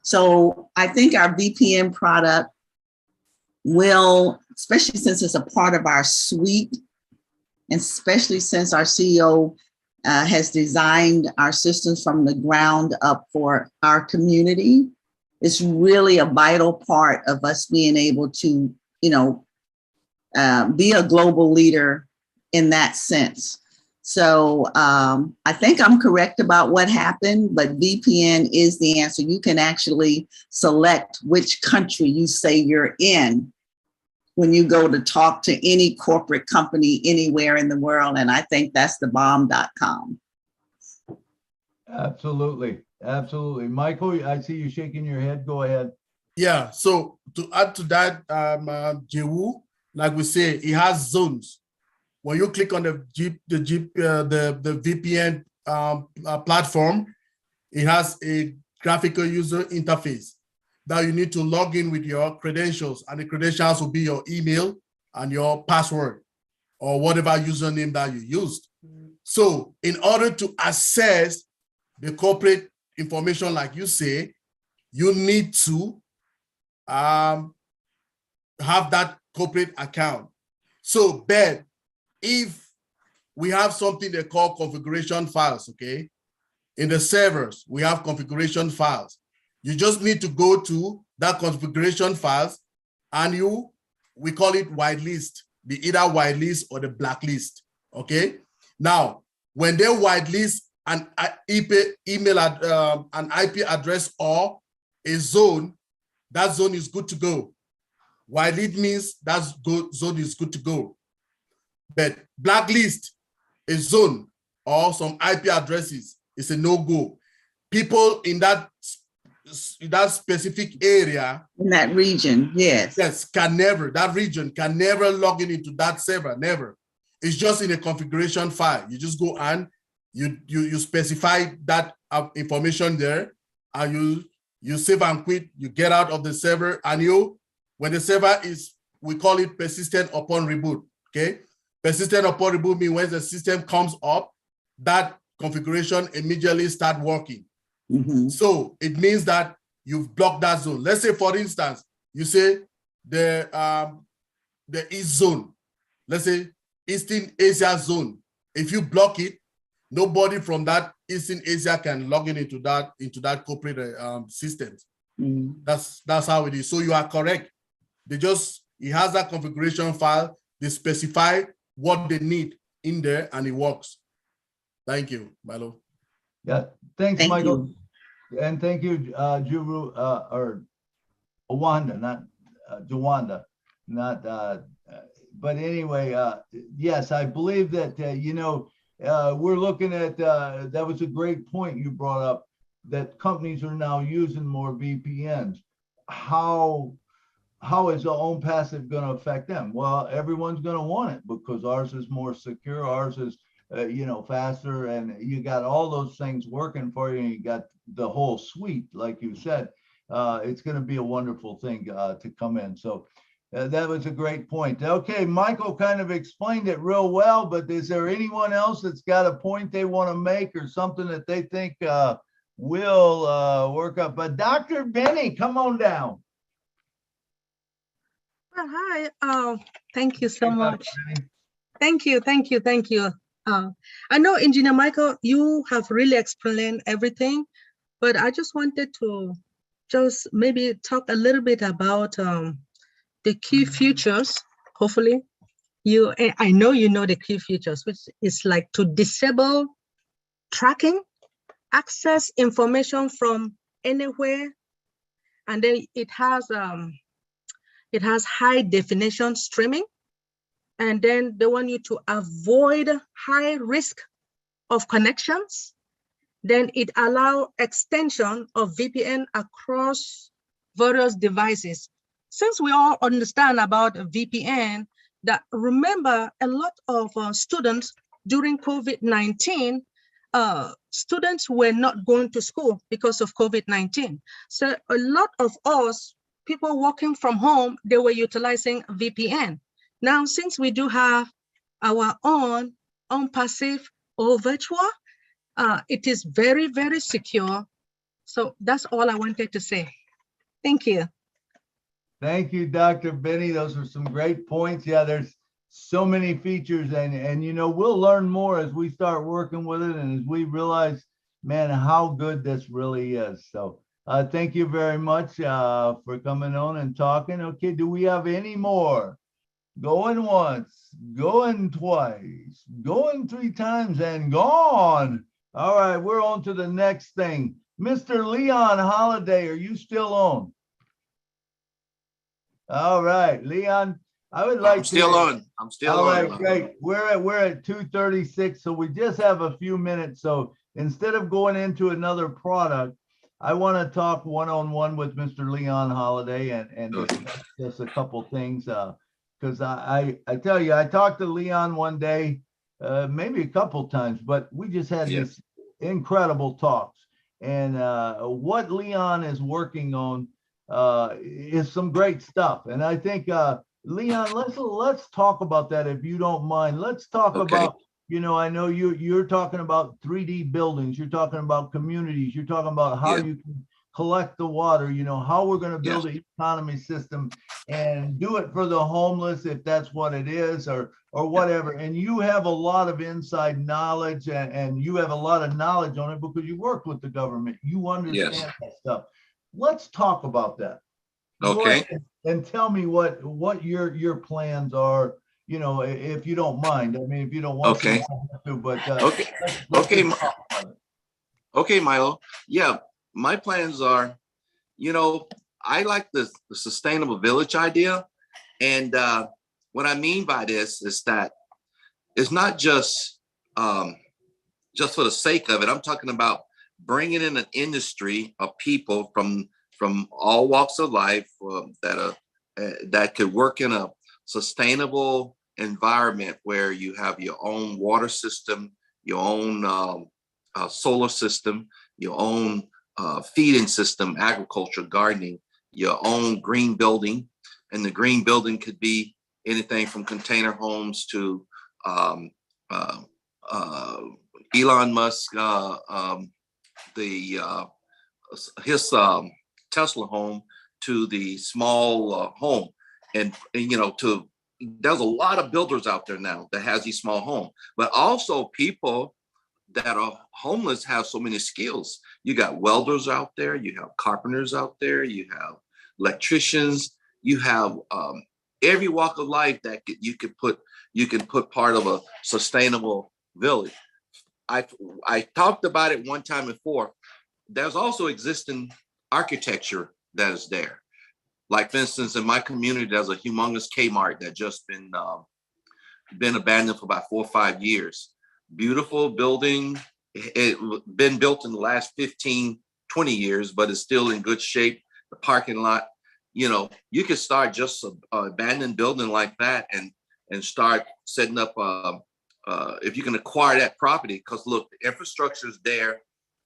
So I think our VPN product will, especially since it's a part of our suite, and especially since our CEO has designed our systems from the ground up for our community, it's really a vital part of us being able to, be a global leader in that sense. So I think I'm correct about what happened, but VPN is the answer. You can actually select which country you say you're in when you go to talk to any corporate company anywhere in the world. And I think that's the bomb.com. Absolutely. Absolutely. Michael, I see you shaking your head. Go ahead. Yeah. So to add to that, Jewu, like we say, it has zones. When you click on the VPN platform, it has a graphical user interface that you need to log in with your credentials, and the credentials will be your email and your password or whatever username that you used. So in order to access the corporate information, like you say, you need to have that corporate account. So, but if we have something they call configuration files, okay, in the servers, we have configuration files. You just need to go to that configuration files and we call it whitelist, the either whitelist or the blacklist, okay? Now, when they whitelist an IP address or a zone, that zone is good to go. Whitelist means that zone is good to go. But blacklist a zone or some IP addresses is a no-go. People in that specific area, in that region, yes, that region can never log into that server, never. It's just in a configuration file. You just go and you specify that information there, and you save and quit. You get out of the server, and when the server is, we call it persistent upon reboot. Okay, persistent upon reboot means when the system comes up, that configuration immediately start working. So it means that you've blocked that zone. Let's say, for instance, you say the East zone, let's say Eastern Asia zone. If you block it, nobody from that Eastern Asia can log in into that corporate system. That's how it is. So you are correct. It has that configuration file. They specify what they need in there, and it works. Thank you, Milo. Yeah, thanks, Thank Michael. And thank you, Juru, or Awanda, not Jawanda, not, but anyway, yes, I believe that, we're looking at, that was a great point you brought up, that companies are now using more VPNs. How is the own passive going to affect them? Well, everyone's going to want it because ours is more secure, ours is faster, and you got all those things working for you, and you got the whole suite, like you said. It's going to be a wonderful thing to come in. So that was a great point. Okay, Michael kind of explained it real well, but is there anyone else that's got a point they want to make or something that they think will work up? But Dr. Benny, come on down. Well, hi. Thank you so much. Thank you. I know, Engineer Michael, you have really explained everything, but I just wanted to just maybe talk a little bit about the key features. Hopefully, I know you know the key features, which is like to disable tracking, access information from anywhere, and then it has high definition streaming. And then they want you to avoid high risk of connections. Then it allows extension of VPN across various devices. Since we all understand about VPN, that remember a lot of students during COVID-19, students were not going to school because of COVID-19. So a lot of us, people working from home, they were utilizing VPN. Now, since we do have our own passive or virtual, it is very, very secure. So that's all I wanted to say. Thank you. Thank you, Dr. Benny. Those are some great points. Yeah, there's so many features, and we'll learn more as we start working with it and as we realize, man, how good this really is. So thank you very much for coming on and talking. Okay, do we have any more? Going once, going twice, going 3 times, and gone. All right, we're on to the next thing. Mr. Leon Holiday, are you still on? All right, Leon, I would like I'm still on. All right, great. We're at 2:36, so we just have a few minutes. So instead of going into another product, I want to talk one-on-one with Mr. Leon Holiday and discuss just a couple things. Because I tell you, I talked to Leon one day, maybe a couple times, but we just had these incredible talks. And what Leon is working on is some great stuff. And I think, Leon, let's talk about that if you don't mind. Let's talk about, I know you're talking about 3D buildings, you're talking about communities, you're talking about how you can collect the water, how we're going to build an economy system and do it for the homeless, if that's what it is, or whatever. And you have a lot of inside knowledge and you have a lot of knowledge on it because you work with the government. You understand that stuff. Let's talk about that. Okay. And tell me what your plans are, if you don't mind. I mean, if you don't want to, but okay, Milo. Yeah. My plans are, I like the sustainable village idea. And what I mean by this is that it's not just for the sake of it. I'm talking about bringing in an industry of people from all walks of life that could work in a sustainable environment where you have your own water system, your own solar system, your own feeding system, agriculture, gardening, your own green building. And the green building could be anything from container homes to Elon Musk, his Tesla home, to the small home. And you know, there's a lot of builders out there now that has these small homes, but also people that are homeless have so many skills. You got welders out there, you have carpenters out there, you have electricians, you have every walk of life that you can put part of a sustainable village. I talked about it one time before. There's also existing architecture that is there. Like, for instance, in my community, there's a humongous Kmart that just been abandoned for about 4 or 5 years. Beautiful building. It been built in the last 15, 20 years, but it's still in good shape. The parking lot, you know, you could start just an abandoned building like that and start setting up, if you can acquire that property, because look, the infrastructure is there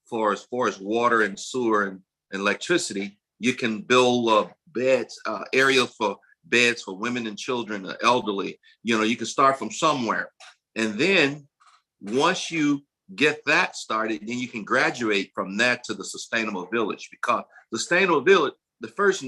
for as far as water and sewer and electricity. You can build beds, areas for beds for women and children, the elderly. You know, you can start from somewhere. And then once you get that started, then you can graduate from that to the sustainable village, because sustainable village, the first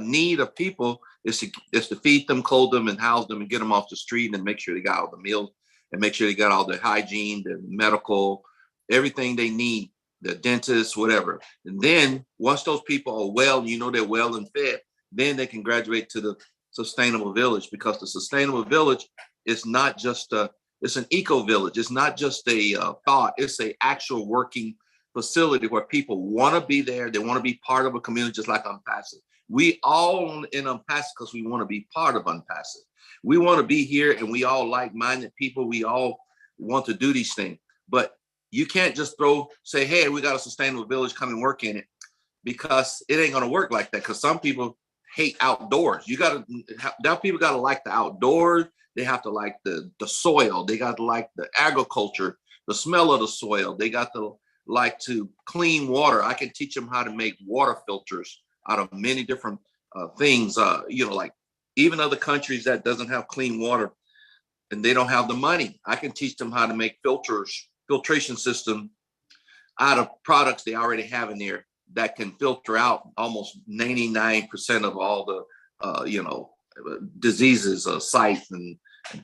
need of people is to feed them, clothe them, and house them, and get them off the street, and make sure they got all the meals, and make sure they got all the hygiene, the medical, everything they need, the dentist, whatever. And then once those people are well, you know, they're well and fed, then they can graduate to the sustainable village, because the sustainable village is not just it's an eco village. It's not just a thought. It's a actual working facility where people want to be there. They want to be part of a community, just like Unpassive. We all in Unpassive because we want to be part of Unpassive. We want to be here, and we all like-minded people. We all want to do these things. But you can't just say, hey, we got a sustainable village, come and work in it, because it ain't going to work like that, because some people hate outdoors. People got to like the outdoors. They have to like the soil. They got to like the agriculture, the smell of the soil. They got to like to clean water. I can teach them how to make water filters out of many different things. You know, like even other countries that doesn't have clean water and they don't have the money, I can teach them how to make filtration system out of products they already have in there that can filter out almost 99% of all the diseases, sites and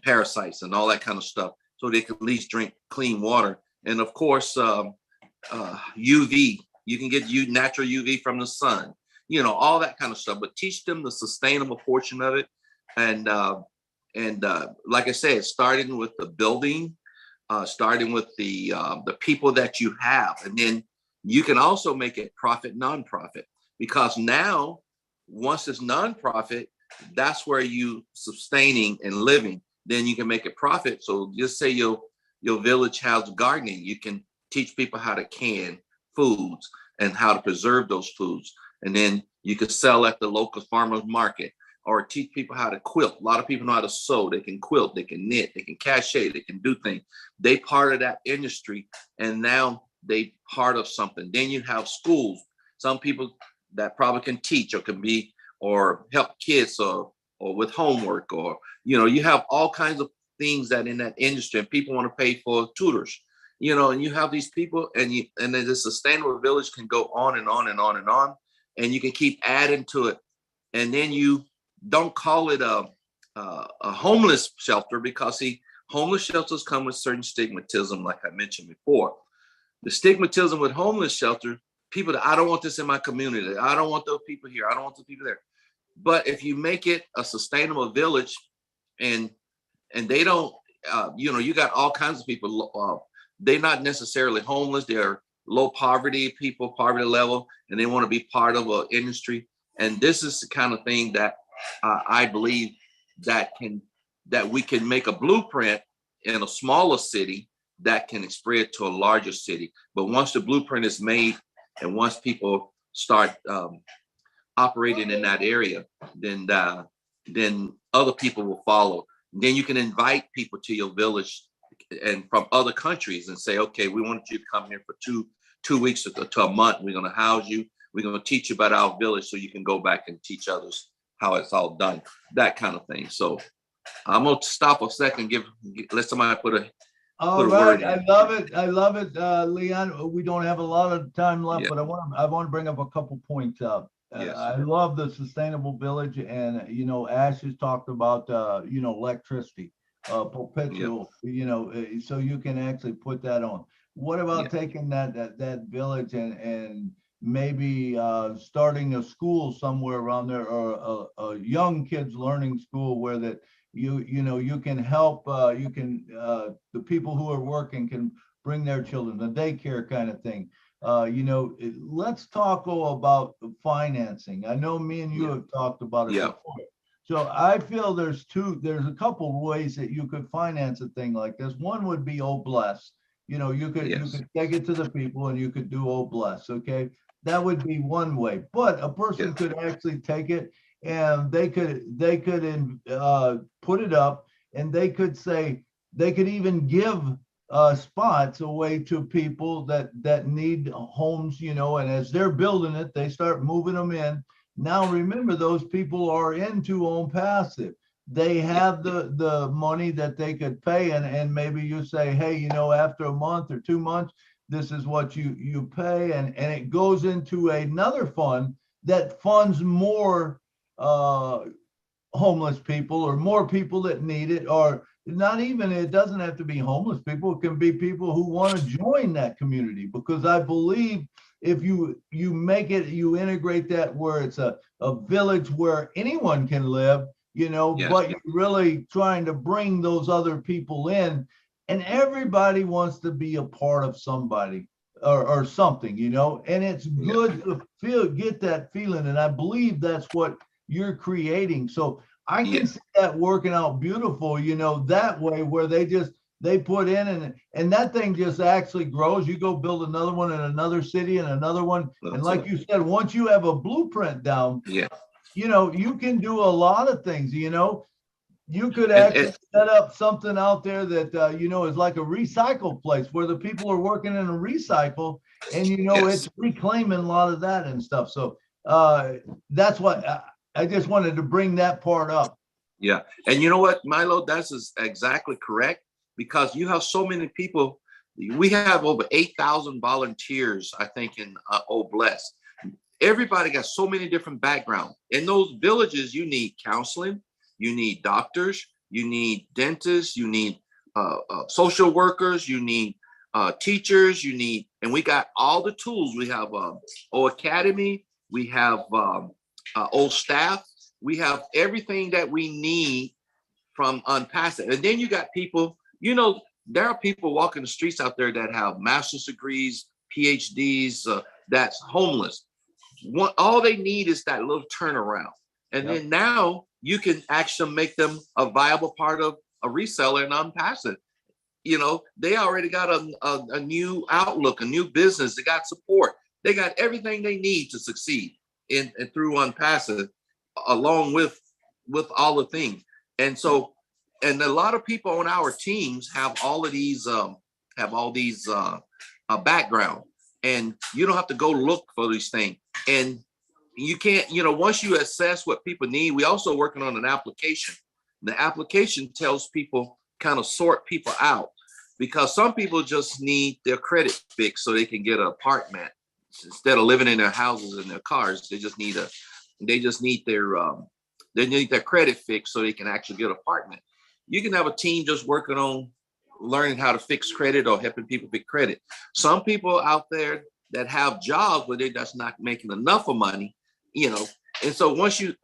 parasites and all that kind of stuff, so they can at least drink clean water. And of course, UV, you can get natural UV from the sun, you know, all that kind of stuff. But teach them the sustainable portion of it. And like I said, starting with the building, starting with the people that you have, and then you can also make it profit nonprofit, because now once it's nonprofit, that's where you sustaining and living. Then you can make it profit. So just say your village has gardening, you can teach people how to can foods and how to preserve those foods, and then you can sell at the local farmers market, or teach people how to quilt. A lot of people know how to sew. They can quilt, they can knit, they can crochet, they can do things. They part of that industry, and now they part of something. Then you have schools. Some people that probably can teach or help kids or with homework, or, you know, you have all kinds of things that in that industry, and people want to pay for tutors, you know, and you have these people, and then the sustainable village can go on and on and on and on, and you can keep adding to it. And then you don't call it a homeless shelter, because homeless shelters come with certain stigmatism, like I mentioned before. The stigmatism with homeless shelter, people that I don't want this in my community. I don't want those people here. I don't want those people there. But if you make it a sustainable village, and they don't, you got all kinds of people. They're not necessarily homeless. They're low poverty people, poverty level, and they want to be part of an industry. And this is the kind of thing that I believe that we can make a blueprint in a smaller city that can spread to a larger city. But once the blueprint is made, and once people start operating in that area, then other people will follow. Then you can invite people to your village and from other countries and say, okay, we want you to come here for two weeks to a month. We're going to house you. We're going to teach you about our village so you can go back and teach others how it's all done, that kind of thing. So I'm going to stop a second, let somebody put a All right, I love it. I love it, Leon. We don't have a lot of time left, but I want to bring up a couple points up. Yes. I love the sustainable village, and Ash has talked about electricity, perpetual. So you can actually put that on. What about taking that village and maybe starting a school somewhere around there, or a young kids learning school where that you can help, the people who are working can bring their children, the daycare kind of thing. Let's talk about financing. I know me and you have talked about it before. So I feel there's a couple ways that you could finance a thing like this. One would be Oh Bless. You could take it to the people and you could do Oh Bless. Okay. That would be one way, but a person could actually take it and they could put it up, and they could even give spots away to people that need homes, and as they're building it, they start moving them in. Now, remember, those people are into Own Passive. They have the money that they could pay, and maybe you say, hey, after a month or 2 months, this is what you pay, and it goes into another fund that funds more homeless people, or more people that need it, or not even, it doesn't have to be homeless people. It can be people who want to join that community, because I believe if you make it, you integrate that where it's a village where anyone can live, but you're really trying to bring those other people in, and everybody wants to be a part of somebody or something, and it's good to get that feeling. And I believe that's what you're creating. So I can see that working out beautiful, that way, where they put in, and that thing just actually grows. You go build another one in another city and another one. And like you said, once you have a blueprint down, you can do a lot of things, You could actually set up something out there that, is like a recycle place where the people are working in a recycle, and, it's reclaiming a lot of that and stuff. So that's what I just wanted to bring that part up. Yeah. And you know what, Milo, that's exactly correct, because you have so many people. We have over 8,000 volunteers, I think, in Oh Bless. Everybody got so many different backgrounds. In those villages, you need counseling, you need doctors, you need dentists, you need social workers, you need teachers, and we got all the tools. We have O Academy, we have old staff, we have everything that we need from Unpassive. And then you got people, there are people walking the streets out there that have master's degrees, PhDs, that's homeless. All they need is that little turnaround. And then now you can actually make them a viable part of a reseller and Unpassive. They already got a new outlook, a new business. They got support. They got everything they need to succeed in through Unpassive, along with all the things. And so, and a lot of people on our teams have all of these background, and you don't have to go look for these things. And you can't, once you assess what people need, we also working on an application. The application tells people, kind of sort people out, because some people just need their credit fixed so they can get an apartment instead of living in their houses and their cars. They just need their credit fixed so they can actually get an apartment. You can have a team just working on learning how to fix credit or helping people fix credit. Some people out there that have jobs where they're just not making enough of money, And so once you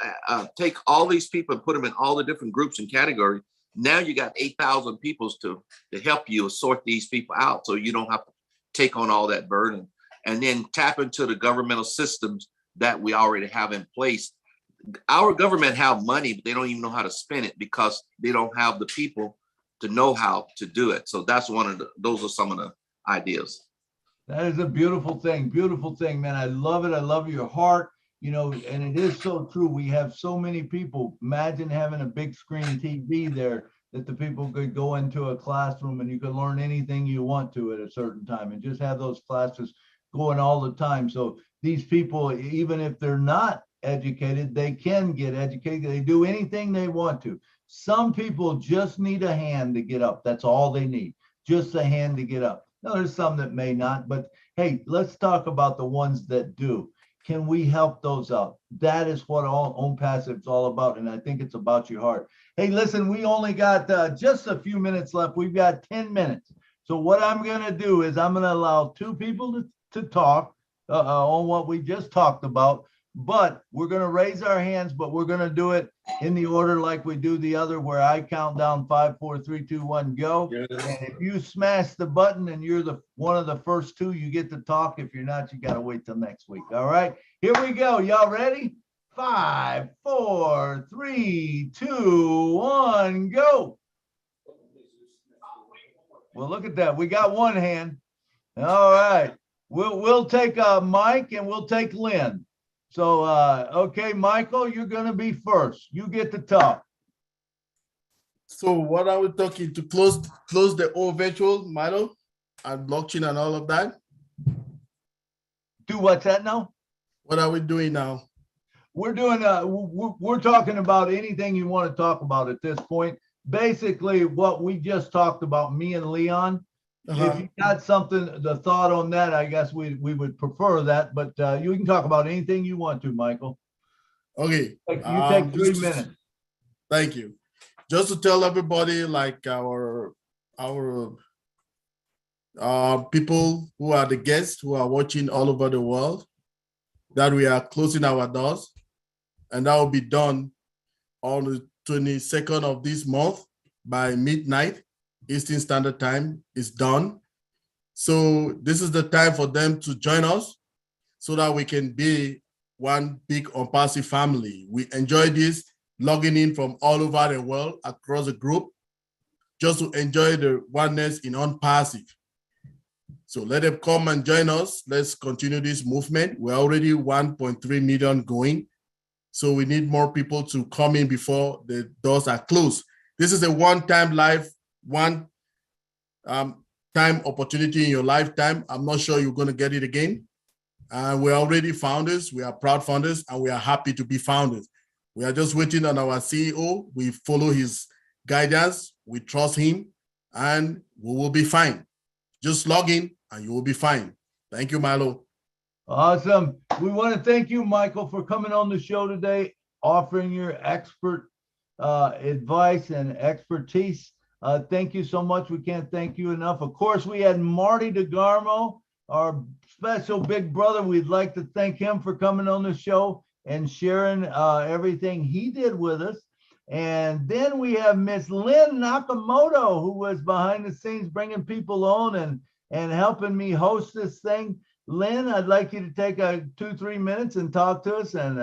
take all these people and put them in all the different groups and categories, now you got 8,000 people to help you sort these people out, so you don't have to take on all that burden. And then tap into the governmental systems that we already have in place. Our government have money, but they don't even know how to spend it because they don't have the people to know how to do it. So that's those are some of the ideas. That is a beautiful thing, man. I love it. I love your heart. you know, and it is so true. We have so many people. Imagine having a big screen TV there that the people could go into a classroom and you could learn anything you want to at a certain time and just have those classes going all the time. So these people, even if they're not educated, they can get educated. They do anything they want to. Some people just need a hand to get up. That's all they need, just a hand to get up. Now, there's some that may not, but hey, let's talk about the ones that do. Can we help those out? That is what Own Passive is all about, and I think it's about your heart. Hey, listen, we only got just a few minutes left. We've got 10 minutes. So what I'm going to do is I'm going to allow two people to talk on what we just talked about, but we're going to raise our hands, but we're going to do it in the order like we do the other, where I count down 5, 4, 3, 2, 1, go. And if you smash the button and you're the one of the first two, you get to talk. If you're not, you got to wait till next week. All right, here we go. Y'all ready? 5, 4, 3, 2, 1, go. Well, look at that. We got one hand. All right. We'll take Mike and we'll take Lynn. So, okay, Michael, you're going to be first. You get to talk. So what are we talking to close the whole virtual, Milo, and blockchain and all of that? Do what's that now? What are we doing now? We're doing, we're talking about anything you want to talk about at this point. Basically, what we just talked about, me and Leon. If you got something, the thought on that, I guess we would prefer that, but you can talk about anything you want to, Michael. Okay. You take 3 minutes. Thank you. Just to tell everybody, like our people who are the guests who are watching all over the world, that we are closing our doors, and that will be done on the 22nd of this month by midnight. Eastern Standard Time is done. So this is the time for them to join us so that we can be one big Own Passive family. We enjoy this, logging in from all over the world across the group, just to enjoy the oneness in Own Passive. So let them come and join us. Let's continue this movement. We're already 1.3 million going. So we need more people to come in before the doors are closed. This is a one-time live, one time opportunity in your lifetime. I'm not sure you're going to get it again. We're already founders. We are proud founders, and we are happy to be founders. We are just waiting on our CEO. We follow his guidance. We trust him, and we will be fine. Just log in, and you will be fine. Thank you, Milo. Awesome. We want to thank you, Michael, for coming on the show today, offering your expert advice and expertise. Thank you so much. We can't thank you enough. Of course, we had Marty DeGarmo, our special big brother. We'd like to thank him for coming on the show and sharing everything he did with us. And then we have Miss Lynn Nakamoto, who was behind the scenes bringing people on and helping me host this thing. Lynn, I'd like you to take 2-3 minutes and talk to us, and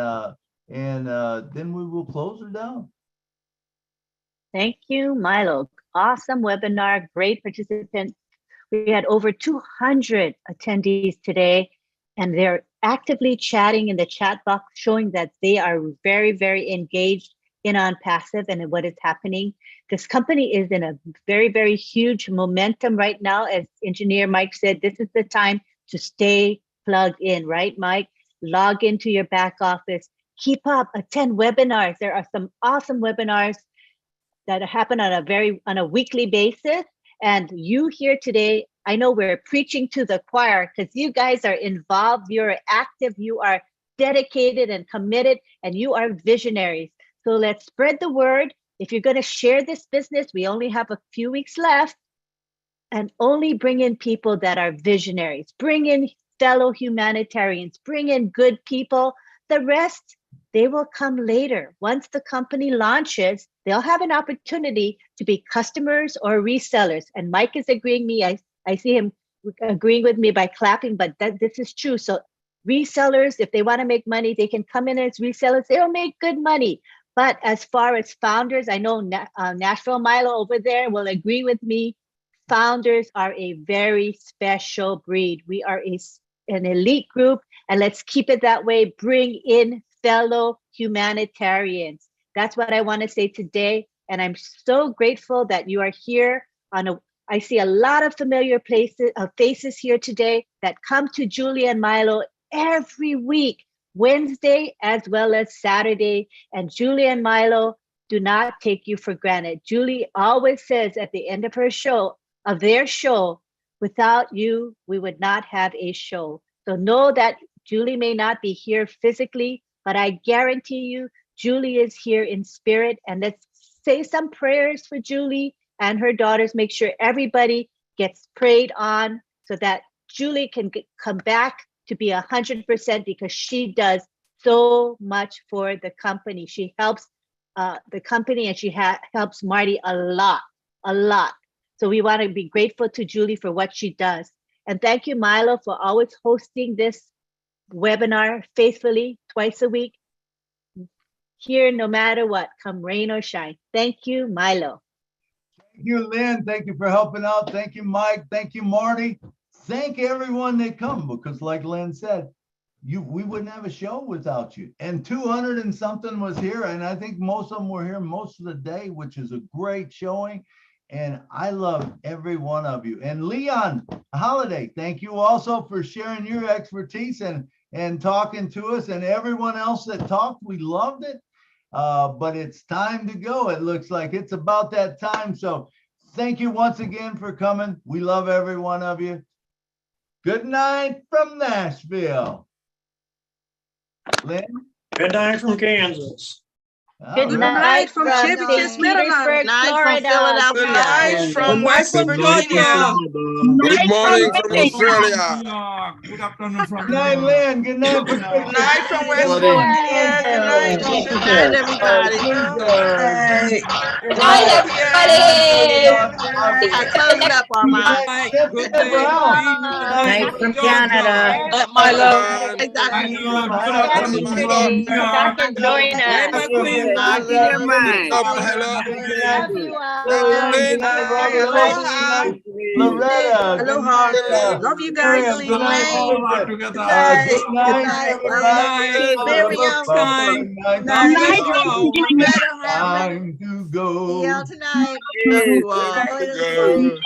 then we will close her down. Thank you, Milo. Awesome webinar, great participants. We had over 200 attendees today, and they're actively chatting in the chat box, showing that they are very, very engaged in Own Passive and in what is happening. This company is in a very, very huge momentum right now. As Engineer Mike said, this is the time to stay plugged in, right, Mike? Log into your back office, keep up, attend webinars. There are some awesome webinars that happen on a weekly basis. And you here today, I know we're preaching to the choir because you guys are involved, you're active, you are dedicated and committed, and you are visionaries. So let's spread the word. If you're going to share this business, we only have a few weeks left, and only bring in people that are visionaries, bring in fellow humanitarians, bring in good people. The rest, they will come later. Once the company launches, they'll have an opportunity to be customers or resellers. And Mike is agreeing me. I see him agreeing with me by clapping, but this is true. So resellers, if they want to make money, they can come in as resellers. They'll make good money. But as far as founders, I know Nashville Milo over there will agree with me. Founders are a very special breed. We are an elite group, And let's keep it that way. Bring in fellow humanitarians. That's what I want to say today. And I'm so grateful that you are here I see a lot of familiar faces here today that come to Julie and Milo every week, Wednesday as well as Saturday. And Julie and Milo do not take you for granted. Julie always says at the end of their show, without you, we would not have a show. So know that Julie may not be here physically, but I guarantee you, Julie is here in spirit. And let's say some prayers for Julie and her daughters. Make sure everybody gets prayed on so that Julie can come back to be 100% because she does so much for the company. She helps the company and she helps Marty a lot. So we want to be grateful to Julie for what she does. And thank you, Milo, for always hosting this webinar faithfully twice a week. Here, no matter what, come rain or shine. Thank you, Milo. Thank you, Lynn. Thank you for helping out. Thank you, Mike. Thank you, Marty. Thank everyone that come, because like Lynn said, we wouldn't have a show without you. And 200 and something was here, and I think most of them were here most of the day, which is a great showing. And I love every one of you. And Leon Holiday, thank you also for sharing your expertise and talking to us, and everyone else that talked. We loved it. But it's time to go. It looks like it's about that time. So thank you once again for coming. We love every one of you. Good night from Nashville. Lynn? Good night from Kansas. Good night from St. Petersburg, Florida. Good night from West Virginia. Good morning from Australia. Good afternoon from Good night, Lynn. Good night from Good night from West Virginia. Good night, everybody. Good night, everybody. I closed up, Armand. Good day. Night from Canada. Let Milo. Back and join us. Loretta. Aloha. Love you guys. Good night. Good night, everybody. Good night. Time to go. See y'all tonight. Go.